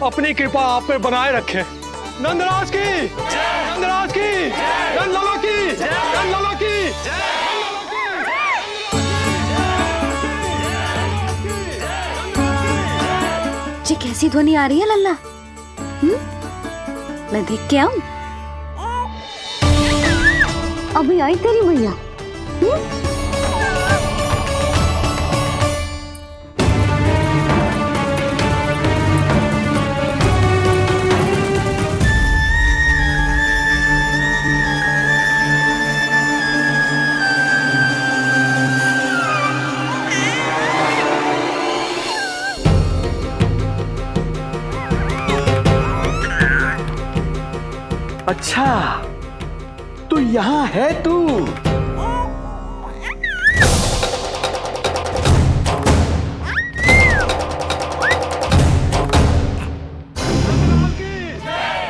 अपनी कृपा आप पे बनाए रखे। नंदराज की, नंदराज की, नंदलाला की, नंदलाला की। जी कैसी ध्वनि आ रही है लल्ला? मैं देख के आऊं? अभी आई तेरी मैया। अच्छा तो यहाँ है तू।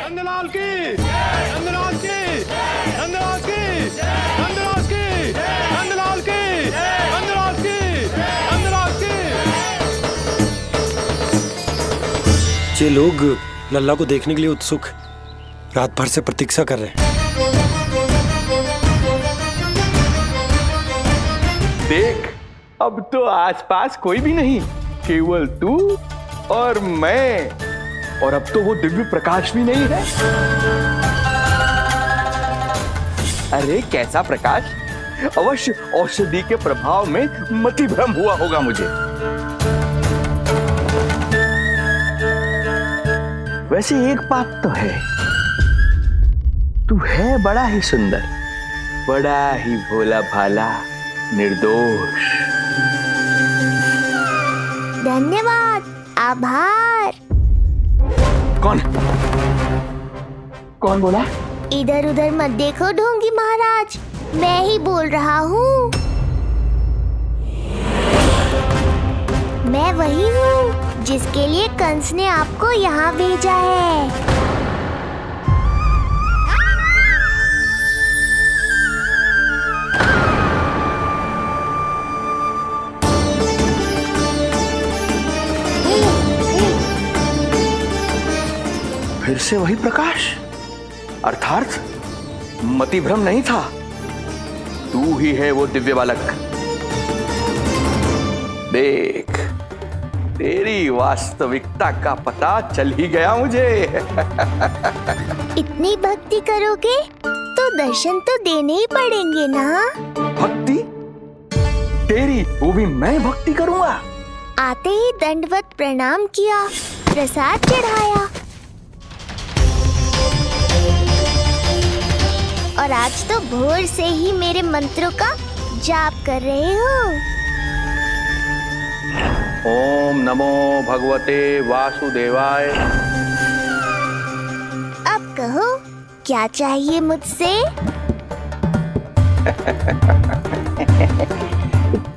नंदलाल की, नंदलाल की, नंदलाल की, नंदलाल की, नंदलाल की, नंदलाल की, नंदलाल की। ये लोग लल्ला को देखने के लिए उत्सुक रात भर से प्रतीक्षा कर रहे हैं। देख अब तो आसपास कोई भी नहीं, केवल तू और मैं, और अब तो वो दिव्य प्रकाश भी नहीं है। अरे कैसा प्रकाश? अवश्य औषधि के प्रभाव में मति भ्रम हुआ होगा मुझे। वैसे एक बात तो है, तू है बड़ा ही सुंदर, बड़ा ही भोला भाला, निर्दोष। धन्यवाद, आभार। कौन कौन बोला? इधर उधर मत देखो ढोंगी महाराज, मैं ही बोल रहा हूँ। मैं वही हूँ जिसके लिए कंस ने आपको यहाँ भेजा है। फिर से वही प्रकाश, अर्थात मतिभ्रम नहीं था, तू ही है वो दिव्य बालक। देख, तेरी वास्तविकता का पता चल ही गया मुझे। इतनी भक्ति करोगे तो दर्शन तो देने ही पड़ेंगे ना। भक्ति? तेरी? वो भी मैं भक्ति करूंगा? आते ही दंडवत प्रणाम किया, प्रसाद चढ़ाया, और आज तो भोर से ही मेरे मंत्रों का जाप कर रहे हो। ओम नमो भगवते वासुदेवाय। अब कहो क्या चाहिए मुझसे?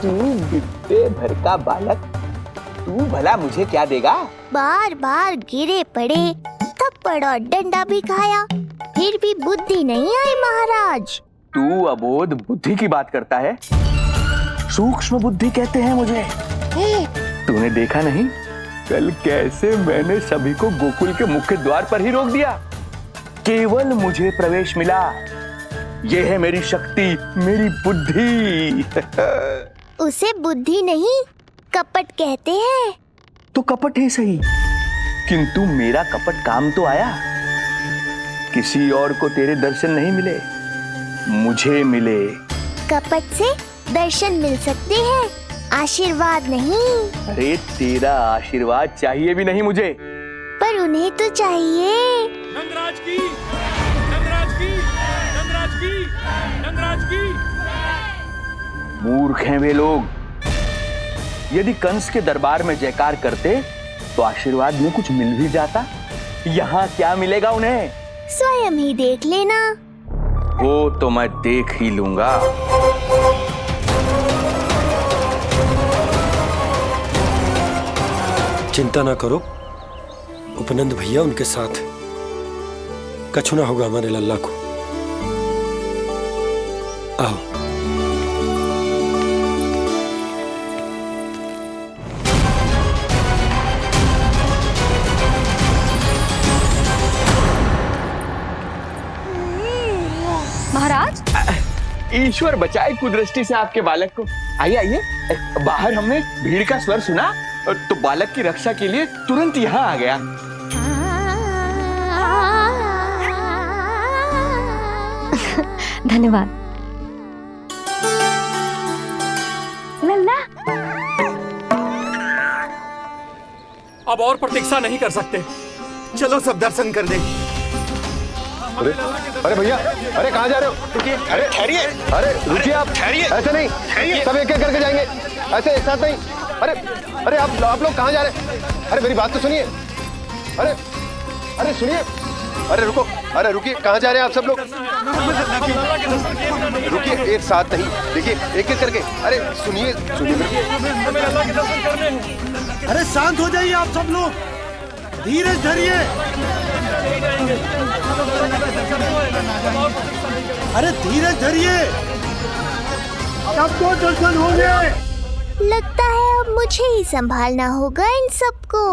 तू विद्या भर का बालक, तू भला मुझे क्या देगा? बार बार गिरे पड़े, थप्पड़ और डंडा भी खाया, फिर भी बुद्धि नहीं आई महाराज। तू अबोध बुद्धि की बात करता है? सूक्ष्म बुद्धि कहते हैं मुझे। तूने देखा नहीं कल कैसे मैंने सभी को गोकुल के मुख्य द्वार पर ही रोक दिया? केवल मुझे प्रवेश मिला। यह है मेरी शक्ति, मेरी बुद्धि। उसे बुद्धि नहीं, कपट कहते हैं। तो कपट ही सही, किंतु मेरा कपट काम तो आया। किसी और को तेरे दर्शन नहीं मिले, मुझे मिले। कपट से दर्शन मिल सकते हैं, आशीर्वाद नहीं। अरे तेरा आशीर्वाद चाहिए भी नहीं मुझे। पर उन्हें तो चाहिए। नंदराज की, नंदराज की, नंदराज की, नंदराज की। मूर्ख हैं वे लोग। यदि कंस के दरबार में जयकार करते तो आशीर्वाद में कुछ मिल भी जाता। यहाँ क्या मिलेगा उन्हें? स्वयं ही देख लेना। वो तो मैं देख ही लूंगा। चिंता ना करो, उपनंद भैया उनके साथ, कछु ना होगा हमारे लल्ला को। आओ। महाराज, ईश्वर बचाए कुदृष्टि से आपके बालक को। आइए आइए, बाहर हमने भीड़ का स्वर सुना तो बालक की रक्षा के लिए तुरंत यहाँ आ गया। धन्यवाद। लल्ला, अब और प्रतीक्षा नहीं कर सकते, चलो सब दर्शन कर दें। अरे भैया, अरे कहाँ जा रहे हो? अरे ठहरिए, अरे रुकिए आप, ठहरिए, ऐसे नहीं, सब एक एक करके जाएंगे, ऐसे एक साथ नहीं। अरे अरे आप लोग कहाँ जा रहे हैं? अरे मेरी बात तो सुनिए। अरे अरे सुनिए, अरे रुको, अरे रुकिए, कहाँ जा रहे हैं आप सब लोग? रुकिए, एक साथ नहीं, देखिए एक एक करके। अरे सुनिए सुनिए। अरे शांत हो जाइए आप सब लोग, धीरज धरिए। अरे धीरज धरिए, सबको दर्शन होंगे। लगता है अब मुझे ही संभालना होगा इन सबको।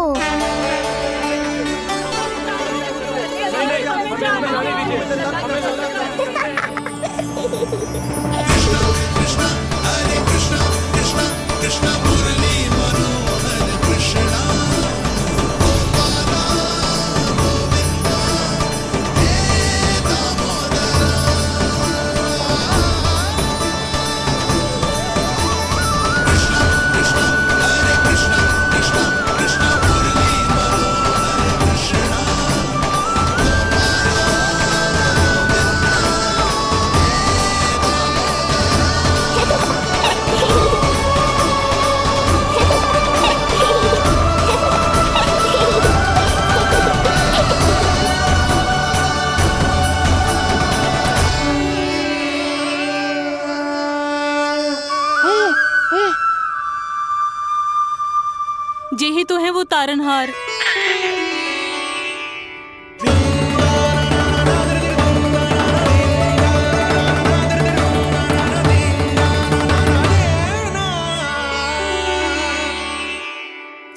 जे ही तो है वो तारनहार।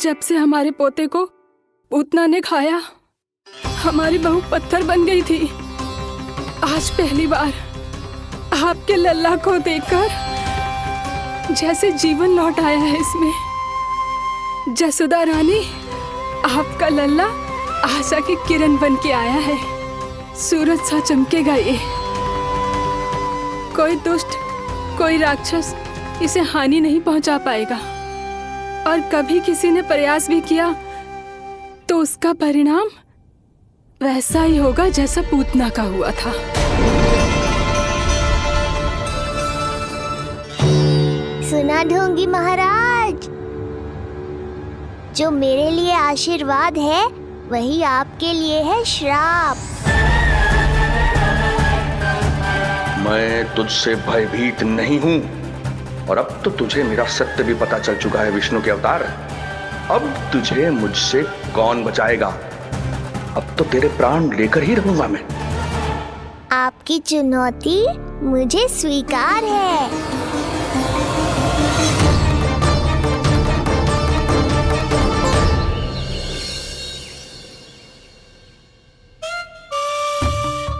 जब से हमारे पोते को पूतना ने खाया, हमारी बहू पत्थर बन गई थी। आज पहली बार आपके लल्ला को देखकर जैसे जीवन लौट आया है इसमें। जसोदा रानी, आपका लल्ला आशा की किरण बन के आया है। सूरज सा चमकेगा ये। कोई दुष्ट, कोई राक्षस इसे हानि नहीं पहुंचा पाएगा। और कभी किसी ने प्रयास भी किया तो उसका परिणाम वैसा ही होगा जैसा पूतना का हुआ था। सुना ढोंगी महाराज, जो मेरे लिए आशीर्वाद है वही आपके लिए है श्राप। मैं तुझसे भयभीत नहीं हूं और अब तो तुझे मेरा सत्य भी पता चल चुका है विष्णु के अवतार। अब तुझे मुझसे कौन बचाएगा? अब तो तेरे प्राण लेकर ही रहूंगा मैं। आपकी चुनौती मुझे स्वीकार है।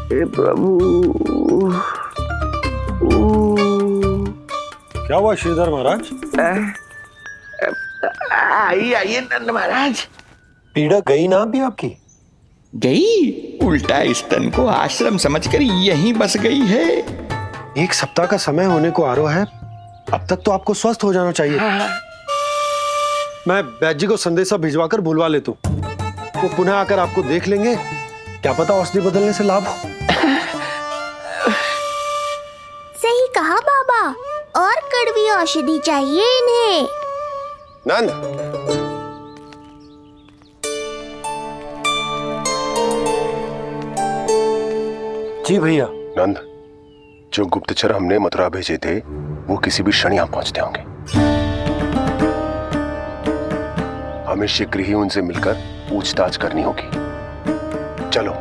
हे प्रभु। क्या हुआ श्रीधर महाराज? आइए नंद महाराज। पीड़ा गई ना अभी आपकी? गई? उल्टा स्तन को आश्रम समझकर यहीं बस गई है। 1 सप्ताह का समय होने को आ रहा है, अब तक तो आपको स्वस्थ हो जाना चाहिए। मैं बैद जी को संदेशा भिजवाकर बुलवा लेता हूँ। वो पुनः आकर आपको देख लेंगे, क्या पता औषधि बदलने से लाभ हो। सही कहा बाबा, और कड़वी औषधि चाहिए इन्हें। नंद, जी भैया। नंद, जो गुप्तचर हमने मथुरा भेजे थे वो किसी भी क्षण यहाँ पहुंचते होंगे। हमें शीघ्र ही उनसे मिलकर पूछताछ करनी होगी। चलो।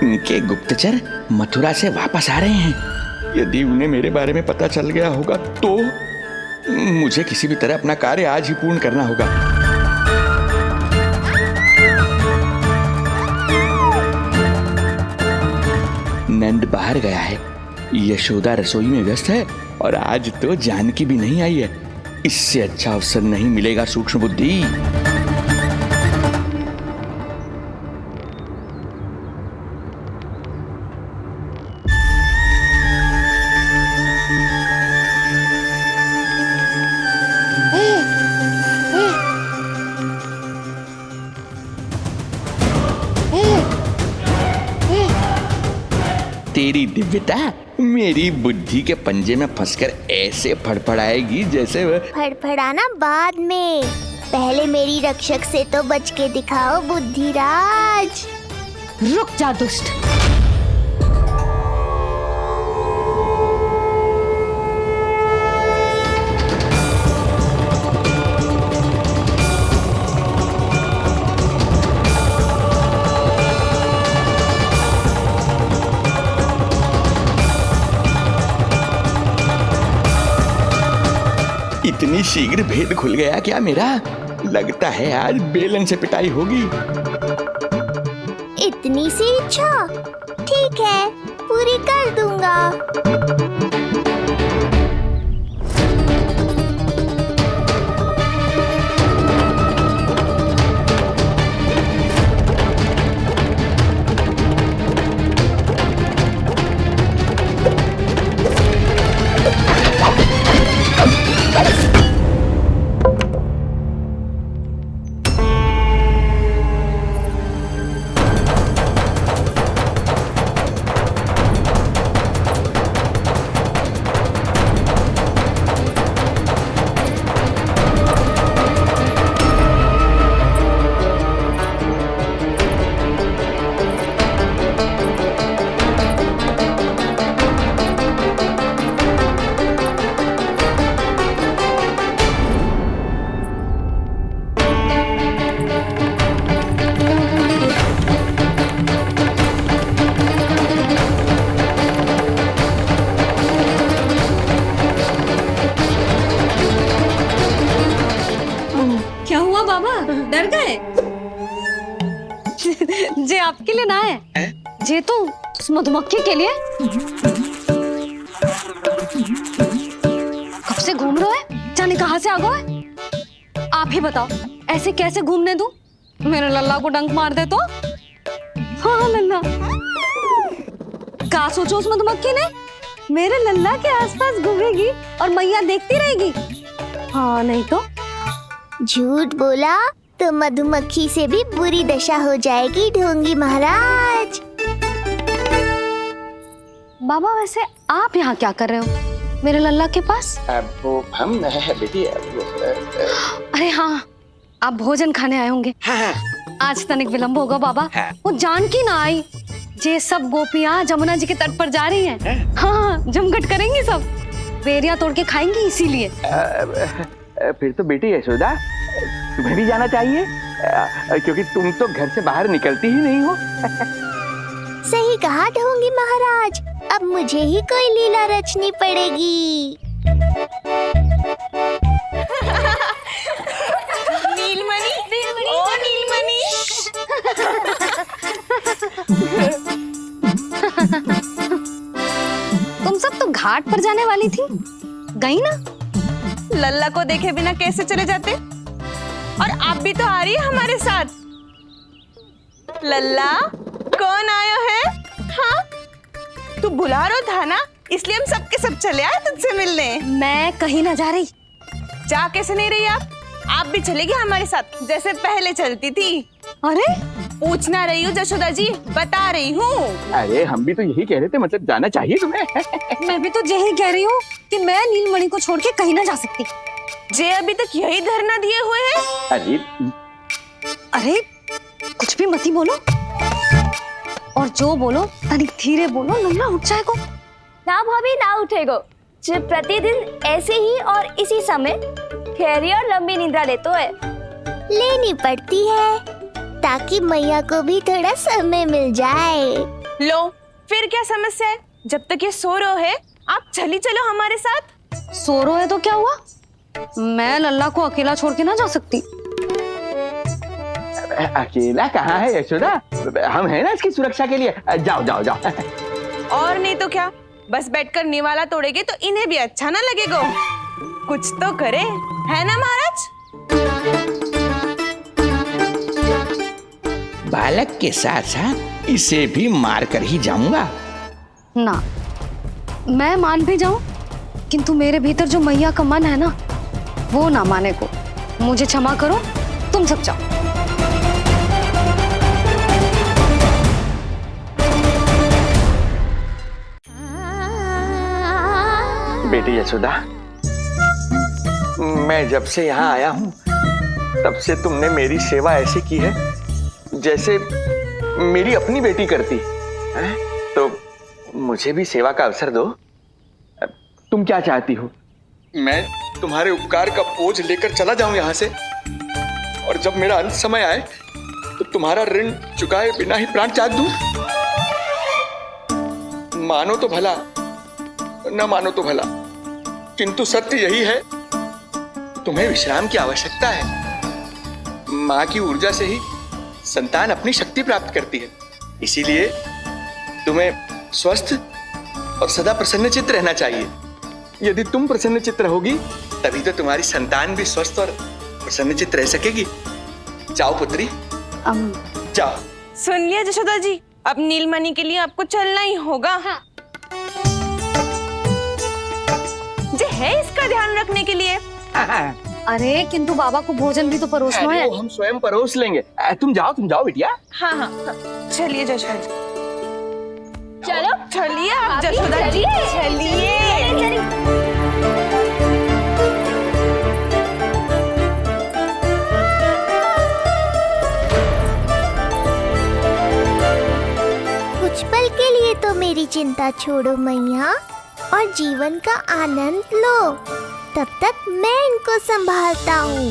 उनके गुप्तचर मथुरा से वापस आ रहे हैं। यदि उन्हें मेरे बारे में पता चल गया होगा तो मुझे किसी भी तरह अपना कार्य आज ही पूर्ण करना होगा। नंद बाहर गया है, यशोदा रसोई में व्यस्त है और आज तो जानकी भी नहीं आई है। इससे अच्छा अवसर नहीं मिलेगा सूक्ष्म बुद्धि। तेरी दिव्यता मेरी बुद्धि के पंजे में फंसकर ऐसे फड़फड़ाएगी जैसे फड़फड़ाना बाद में, पहले मेरी रक्षक से तो बच के दिखाओ बुद्धिराज। रुक जा दुष्ट। इतनी शीघ्र भेद खुल गया क्या मेरा? लगता है आज बेलन से पिटाई होगी। इतनी सी इच्छा? ठीक है, पूरी कर दूंगा। बाबा डर गए? जे आपके लिए ना है, जे तो उस मधुमक्खी के लिए। कब से घूम रहे है, जाने कहाँ से आ गए? आप ही बताओ, ऐसे कैसे घूमने दूं? मेरे लल्ला को डंक मार दे तो? हाँ लल्ला, क्या सोचो उस मधुमक्खी ने? मेरे लल्ला के आसपास घूमेगी और मैया देखती रहेगी। हाँ नहीं तो? झूठ बोला तो मधुमक्खी से भी बुरी दशा हो जाएगी ढोंगी महाराज। बाबा वैसे आप यहाँ क्या कर रहे हो मेरे लल्ला के पास? वो हम बेटी अरे हाँ, आप भोजन खाने आए होंगे। हाँ। आज तनिक विलंब होगा बाबा। हाँ। वो जान की ना आई, जे सब गोपियाँ जमुना जी के तट पर जा रही हैं। हाँ, जमघट करेंगी सब, बेरिया तोड़ के खाएंगी इसीलिए। फिर तो बेटी यशोदा तुम्हें भी जाना चाहिए, क्योंकि तुम तो घर से बाहर निकलती ही नहीं हो। सही कहा ढोंगी महाराज, अब मुझे ही कोई लीला रचनी पड़ेगी। नीलमणि, ओ नीलमणि। तुम सब तो घाट पर जाने वाली थी, गई ना? लल्ला को देखे बिना कैसे चले जाते? और आप भी तो आ रही है हमारे साथ। लल्ला, कौन आया है? हाँ, तू बुला रहा था ना, इसलिए हम सब के सब चले आए तुझसे मिलने। मैं कहीं ना जा रही। जा कैसे नहीं रही आप भी चलेगी हमारे साथ जैसे पहले चलती थी। अरे पूछना रही हूँ जशोदा जी, बता रही हूँ। अरे हम भी तो यही कह रहे थे, मतलब जाना चाहिए तुम्हें। मैं भी तो यही कह रही हूँ कि मैं नीलमणि को छोड़ के कहीं ना जा सकती। जे अभी तक यही धरना दिए हुए हैं। अरे कुछ भी मती बोलो, और जो बोलो तनिक धीरे बोलो, लल्ला उठ जाएगो। ना भाभी ना उठेगो, जो प्रतिदिन ऐसे ही और इसी समय गहरी और लंबी निद्रा लेते है। लेनी पड़ती है ताकि मैया को भी थोड़ा समय मिल जाए। लो फिर क्या समस्या है? जब तक ये सो रहे है आप चली चलो हमारे साथ। सो रहे है तो क्या हुआ? मैं लल्ला को अकेला छोड़ के ना जा सकती। अकेला कहाँ है यशोदा, हम है ना इसकी सुरक्षा के लिए। जाओ जाओ जाओ। और नहीं तो क्या, बस बैठकर निवाला तोड़ेगे तो इन्हें भी अच्छा ना लगेगा। कुछ तो करे, है ना महाराज? बालक के साथ साथ इसे भी मार कर ही जाऊंगा। ना, मैं मान भी जाऊं, किंतु मेरे भीतर जो मैया का मन है ना, वो ना माने को। मुझे क्षमा करो, तुम सब जाओ। बेटी यशोदा, मैं जब से यहाँ आया हूँ तब से तुमने मेरी सेवा ऐसी की है जैसे मेरी अपनी बेटी करती है। तो मुझे भी सेवा का अवसर दो। तुम क्या चाहती हो? मैं तुम्हारे उपकार का बोझ लेकर चला जाऊं यहाँ से, और जब मेरा अंत समय आए तो तुम्हारा ऋण चुकाए बिना ही प्राण त्याग दूं। मानो तो भला, न मानो तो भला, किंतु सत्य यही है, तुम्हें विश्राम की आवश्यकता है। माँ की ऊर्जा से ही संतान अपनी शक्ति प्राप्त करती है, इसीलिए तुम्हें स्वस्थ और सदा प्रसन्नचित्त रहना चाहिए। यदि तुम प्रसन्नचित्त रहोगी तभी तो तुम्हारी संतान भी स्वस्थ और प्रसन्नचित्त रह सकेगी। जाओ पुत्री, जाओ। सुन लिया जशोदा जी, अब नीलमणि के लिए आपको चलना ही होगा। हाँ। जे है इसका ध्यान रखने के लिए। अरे किंतु बाबा को भोजन भी तो परोसना है। हम स्वयं परोस लेंगे। तुम जाओ बिटिया। हाँ हाँ, चलिए जशोदा जी। चलो चलिए आप जशोदा जी, चलिए। कुछ पल के लिए तो मेरी चिंता छोड़ो मैया और जीवन का आनंद लो। तब तक मैं इनको संभालता हूँ।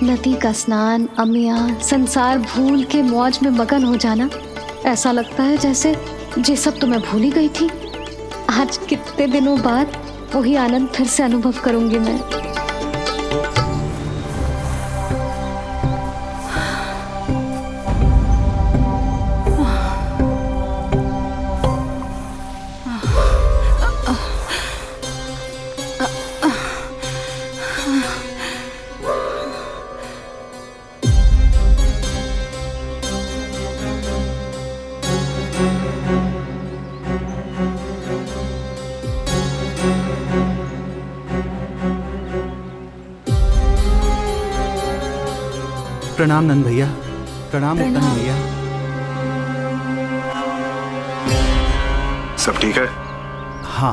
नदी का स्नान, अमिया, संसार भूल के मौज में मगन हो जाना, ऐसा लगता है जैसे ये सब तो मैं भूल ही गई थी। आज कितने दिनों बाद वही आनंद फिर से अनुभव करूंगी मैं। प्रणाम नंद भैया। प्रणाम उत्तम भैया। सब ठीक है? हाँ।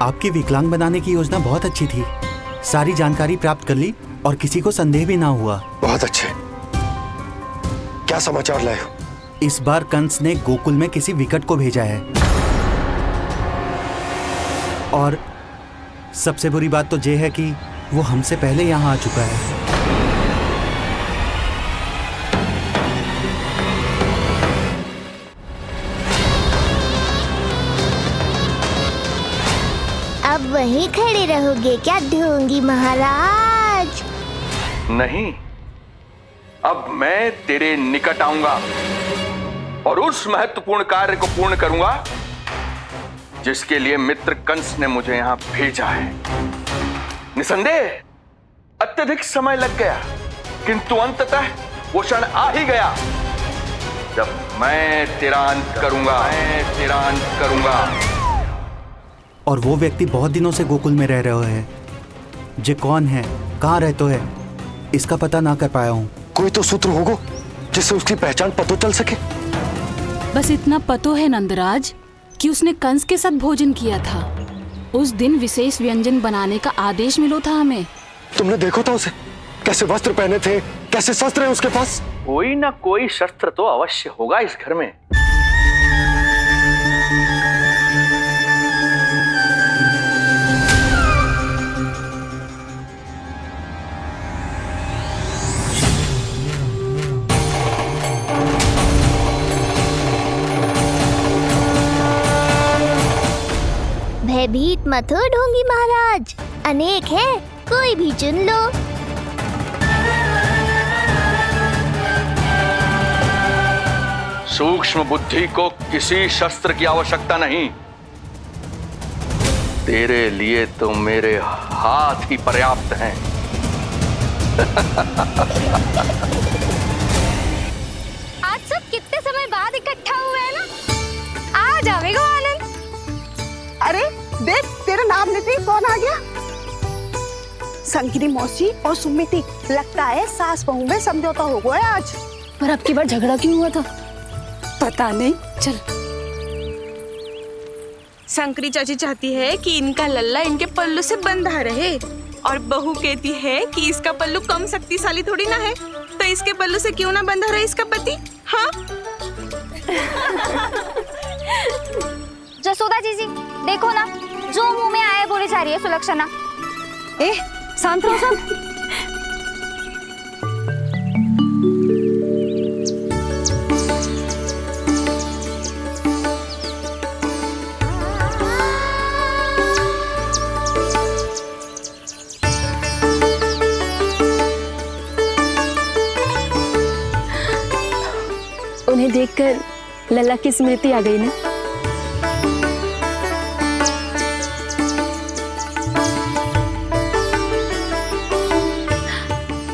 आपकी विकलांग बनाने की योजना बहुत अच्छी थी। सारी जानकारी प्राप्त कर ली और किसी को संदेह भी ना हुआ। बहुत अच्छे। क्या समाचार लाए हो? इस बार कंस ने गोकुल में किसी विकट को भेजा है और सबसे बुरी बात तो ये है कि वो हमसे पहले यहाँ आ चुका है। अब वहीं खड़े रहोगे क्या ढोंगी महाराज? नहीं, अब मैं तेरे निकट आऊंगा और उस महत्वपूर्ण कार्य को पूर्ण करूंगा जिसके लिए मित्र कंस ने मुझे यहां भेजा है। निसंदेह अत्यधिक समय लग गया, किंतु अंततः वो क्षण आ ही गया जब मैं तेरा अंत करूंगा। और वो व्यक्ति बहुत दिनों से गोकुल में रह रहे हैं। जे कौन है, कहाँ रहते है, इसका पता ना कर पाया हूँ। कोई तो सूत्र होगा जिससे उसकी पहचान पता चल सके। बस इतना पतो है नंदराज कि उसने कंस के साथ भोजन किया था। उस दिन विशेष व्यंजन बनाने का आदेश मिलो था हमें। तुमने देखो था उसे? कैसे वस्त्र पहने थे, कैसे शस्त्र है उसके पास? कोई ना कोई शस्त्र तो अवश्य होगा इस घर में। भयभीत मत हो ढोंगी महाराज, अनेक है, कोई भी चुन लो। सूक्ष्म बुद्धि को किसी शस्त्र की आवश्यकता नहीं। तेरे लिए तो मेरे हाथ ही पर्याप्त हैं। आज सब कितने समय बाद इकट्ठा हुए हैं ना, आ जाएगा आनंद। अरे देख, तेरा नाम लेते ही कौन आ गया? संगिनी मौसी और सुमिति, लगता है सास बहू में समझौता हो गया आज। पर अब की बार झगड़ा क्यों हुआ था? पता नहीं। चल। शंकरी चाची चाहती है कि इनका लल्ला इनके पल्लू से बंधा रहे, और बहू कहती है कि इसका पल्लू कम शक्तिशाली थोड़ी ना है, तो इसके पल्लू से क्यों ना बंधा रहे इसका पति। हाँ जसोदा जीजी, देखो ना, जो मुंह में आए बोले जा रही है सुलक्षणा। ए, शांत रहो सब। उन्हें देखकर लल्ला की स्मृति आ गई ना।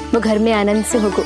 वो घर में आनंद से होगो।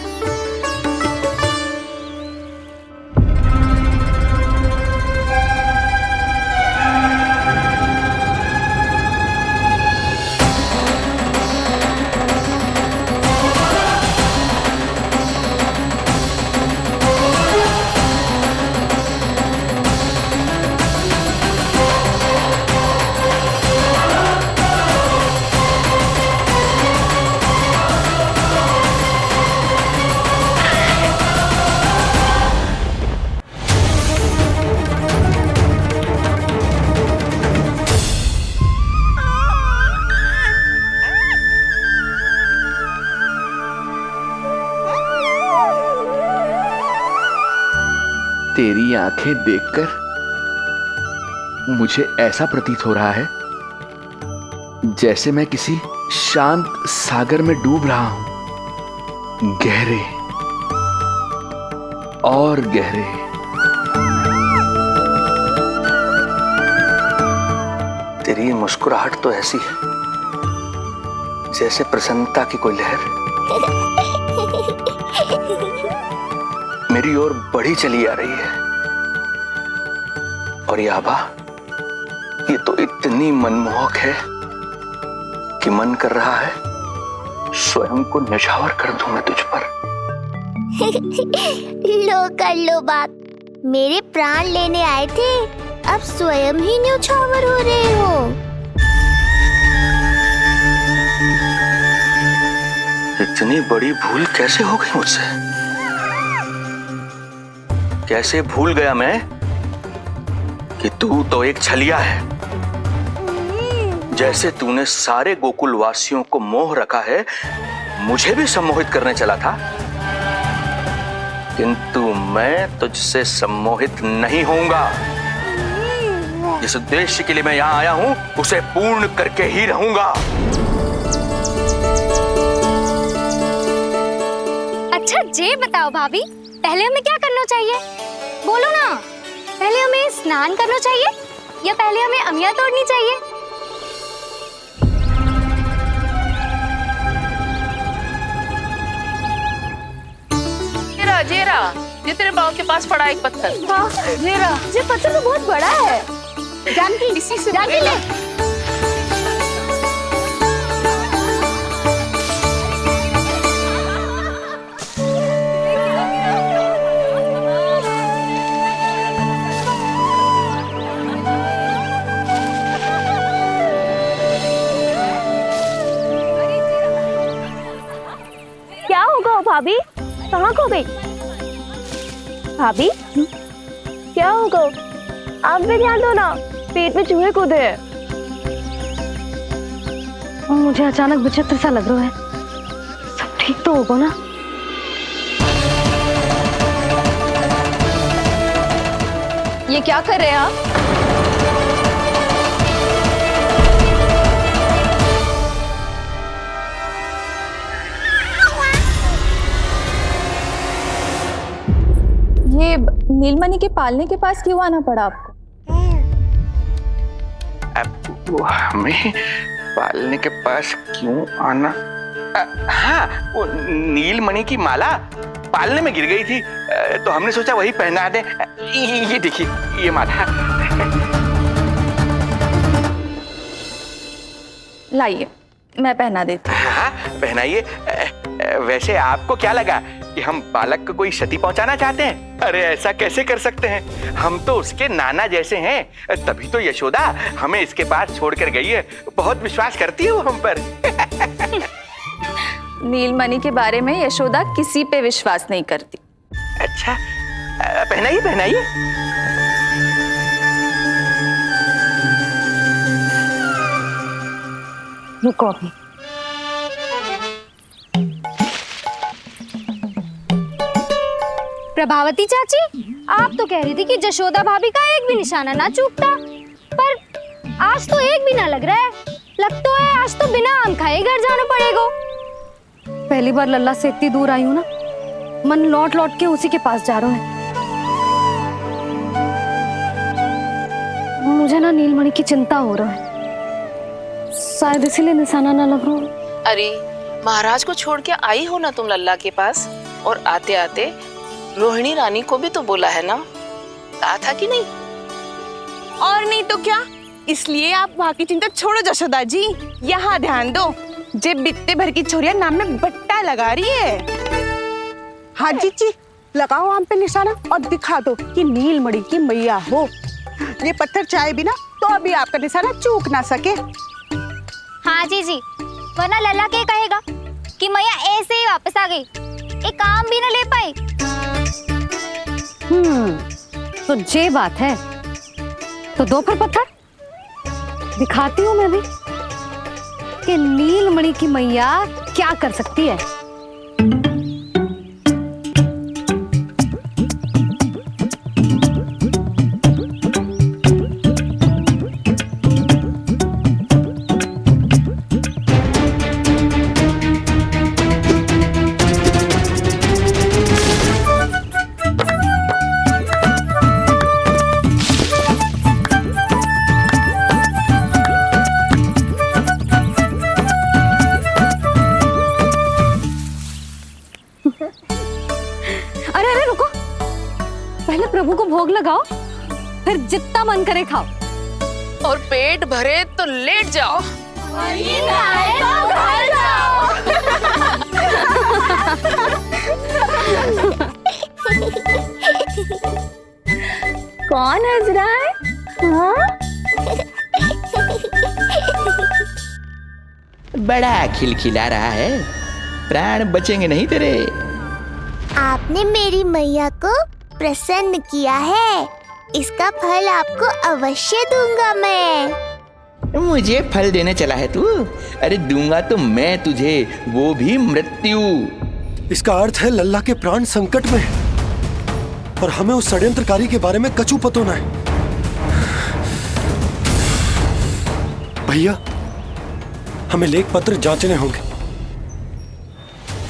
तेरी आंखें देखकर मुझे ऐसा प्रतीत हो रहा है जैसे मैं किसी शांत सागर में डूब रहा हूं, गहरे और गहरे। तेरी ये मुस्कुराहट तो ऐसी है जैसे प्रसन्नता की कोई लहर मेरी ओर बढ़ी चली आ रही है। और ये आभा, ये तो इतनी मनमोहक है कि मन कर रहा है स्वयं को न्यौछावर कर दूं मैं तुझ पर। लो कर लो बात, मेरे प्राण लेने आए थे, अब स्वयं ही न्यौछावर हो रहे हो। इतनी बड़ी भूल कैसे हो गई मुझसे? कैसे भूल गया मैं कि तू तो एक छलिया है। जैसे तूने सारे गोकुल वासियों को मोह रखा है, मुझे भी सम्मोहित करने चला था, किंतु मैं तुझसे सम्मोहित नहीं होऊंगा। जिस उद्देश्य के लिए मैं यहां आया हूं उसे पूर्ण करके ही रहूंगा। अच्छा ये बताओ भाभी, पहले हमें क्या करना चाहिए? बोलो ना, पहले हमें स्नान करना चाहिए या पहले हमें अमिया तोड़नी चाहिए? जेरा, ये तेरे पाँव के पास पड़ा एक पत्थर। हाँ, ये पत्थर तो बहुत बड़ा है। जानकी, इसी से जानकी ले। क्या होगा भाभी? कहाँ खो गई भाभी? क्या होगा? आप भी ध्यान दो ना, पेट में चूहे कूदे हैं। मुझे अचानक विचित्र सा लग रहा है। सब ठीक तो होगा ना? ये क्या कर रहे हैं आप? ये नीलमणि के पालने के पास क्यों आना पड़ा आपको? वो हमें पालने के पास क्यों आना? हाँ, वो नीलमणि की माला पालने में गिर गई थी, तो हमने सोचा वही पहना दे। ये देखिए, ये माला। लाइए, मैं पहना देती हूँ। हाँ, पहनाइए। वैसे आपको क्या लगा कि हम बालक को कोई क्षति पहुंचाना चाहते हैं? अरे ऐसा कैसे कर सकते हैं? हम तो उसके नाना जैसे हैं, तभी तो यशोदा हमें इसके पास छोड़कर गई है। बहुत विश्वास करती है वो हम पर। नीलमणि के बारे में यशोदा किसी पे विश्वास नहीं करती। अच्छा, पहनाइए पहनाइए। रुको अभी। प्रभावती चाची, आप तो कह रही थी कि जशोदा भाभी का एक भी निशाना ना चूकता, पर आज तो एक भी ना लग रहा है। लगता है आज तो बिना आम खाए घर जाना पड़ेगा। पहली बार लल्ला से इतनी दूर आई हूँ ना, मन लौट लौट के उसी के पास जा रहा है। मुझे ना नीलमणि की चिंता हो रहा है, शायद इसीलिए निशाना ना लग रहा हो। अरे महाराज को छोड़ के आई हो ना तुम लल्ला के पास, और आते आते रोहिणी रानी को भी तो बोला है ना, कहा था कि नहीं? और नहीं तो क्या, इसलिए आप वहाँ की चिंता छोड़ो जशोदा जी, यहाँ ध्यान दो। जे बित्ते भर की छोरिया नाम में बट्टा लगा रही है। हाँ जी, लगाओ आम पे निशाना और दिखा दो कि नीलमणि की मैया हो। ये पत्थर चाहे भी ना तो अभी आपका निशाना चूक ना सके। हाँ जी, वरना लल्ला के कहेगा कि मैया ऐसे ही वापस आ गई, एक काम भी ना ले पाई। तो ये बात है, तो दो फिर पत्थर दिखाती हूँ मैं भी कि नीलमणि की मैया क्या कर सकती है। अरे अरे रुको, पहले प्रभु को भोग लगाओ, फिर जितना मन करे खाओ। और पेट भरे तो लेट जाओ। कौन हंस रहा है? हाँ? बड़ा खिलखिला रहा है, प्राण बचेंगे नहीं तेरे। आपने मेरी मैया को प्रसन्न किया है, इसका फल आपको अवश्य दूंगा मैं। मुझे फल देने चला है तू? अरे दूंगा तो मैं तुझे, वो भी मृत्यु। इसका अर्थ है लल्ला के प्राण संकट में है और हमें उस षड्यंत्रकारी के बारे में कचू पतोना है। भैया, हमें लेख पत्र जांचने होंगे।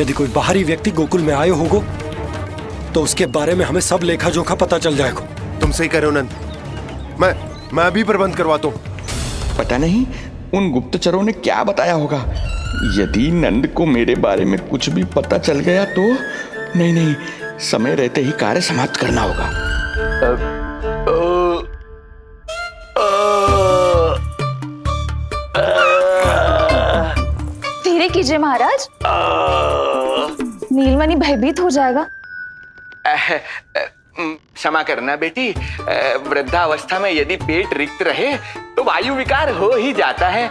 यदि कोई बाहरी व्यक्ति गोकुल में आए होगो तो उसके बारे में हमें सब लेखा जोखा पता चल जाएगा। तुम सही कह रहे हो नंद, मैं अभी प्रबंध करवाता हूँ। पता नहीं उन गुप्तचरों ने क्या बताया होगा। यदि नंद को मेरे बारे में कुछ भी पता चल गया तो नहीं, समय रहते ही कार्य समाप्त करना होगा। धीरे कीजिए महाराज, नीलमणि भयभीत हो जाएगा। क्षमा करना बेटी, वृद्धावस्था में यदि पेट रिक्त रहे तो वायु विकार हो ही जाता है।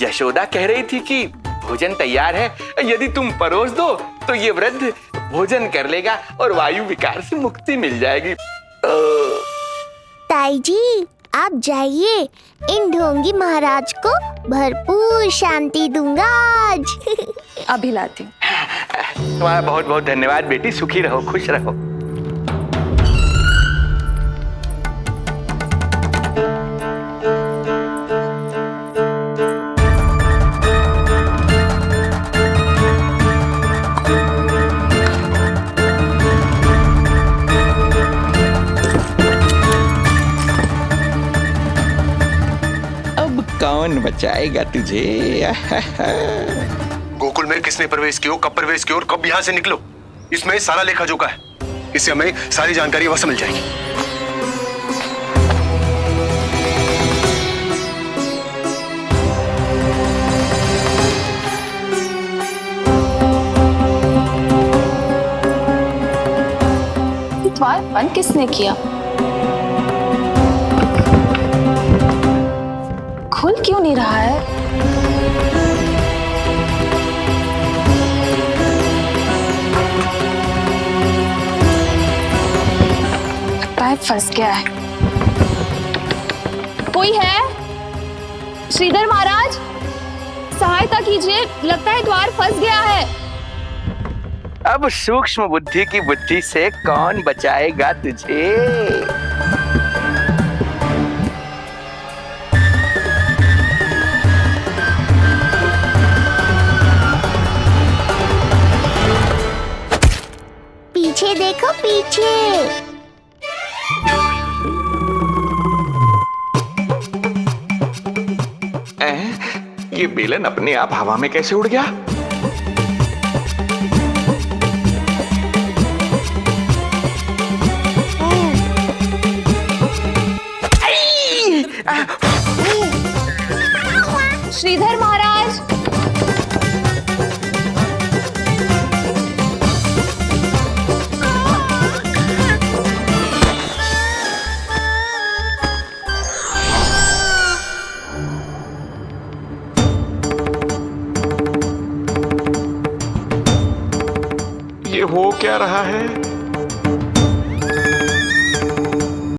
यशोदा कह रही थी कि भोजन तैयार है, यदि तुम परोस दो तो ये वृद्ध भोजन कर लेगा और वायु विकार से मुक्ति मिल जाएगी। ताई जी, आप जाइए, इन ढोंगी महाराज को भरपूर शांति दूंगा आज। अभी लाती हूँ। तुम्हारा बहुत बहुत धन्यवाद बेटी, सुखी रहो, खुश रहो। कौन बचाएगा तुझे? गोकुल में किसने प्रवेश किया, कब प्रवेश किया और कब यहाँ से निकलो, इसमें सारा लेखा जोखा है। इससे हमें सारी जानकारी अवश्य मिल जाएगी। द्वार बंद किसने किया? खुल क्यों नहीं रहा है? लगता है फंस गया है। कोई है? श्रीधर महाराज, सहायता कीजिए, लगता है द्वार फंस गया है। अब सूक्ष्म बुद्धि की बुद्धि से कौन बचाएगा तुझे? पीछे देखो, पीछे। ये बेलन अपने आप हवा में कैसे उड़ गया? श्रीधर महाराज, ये हो क्या रहा है?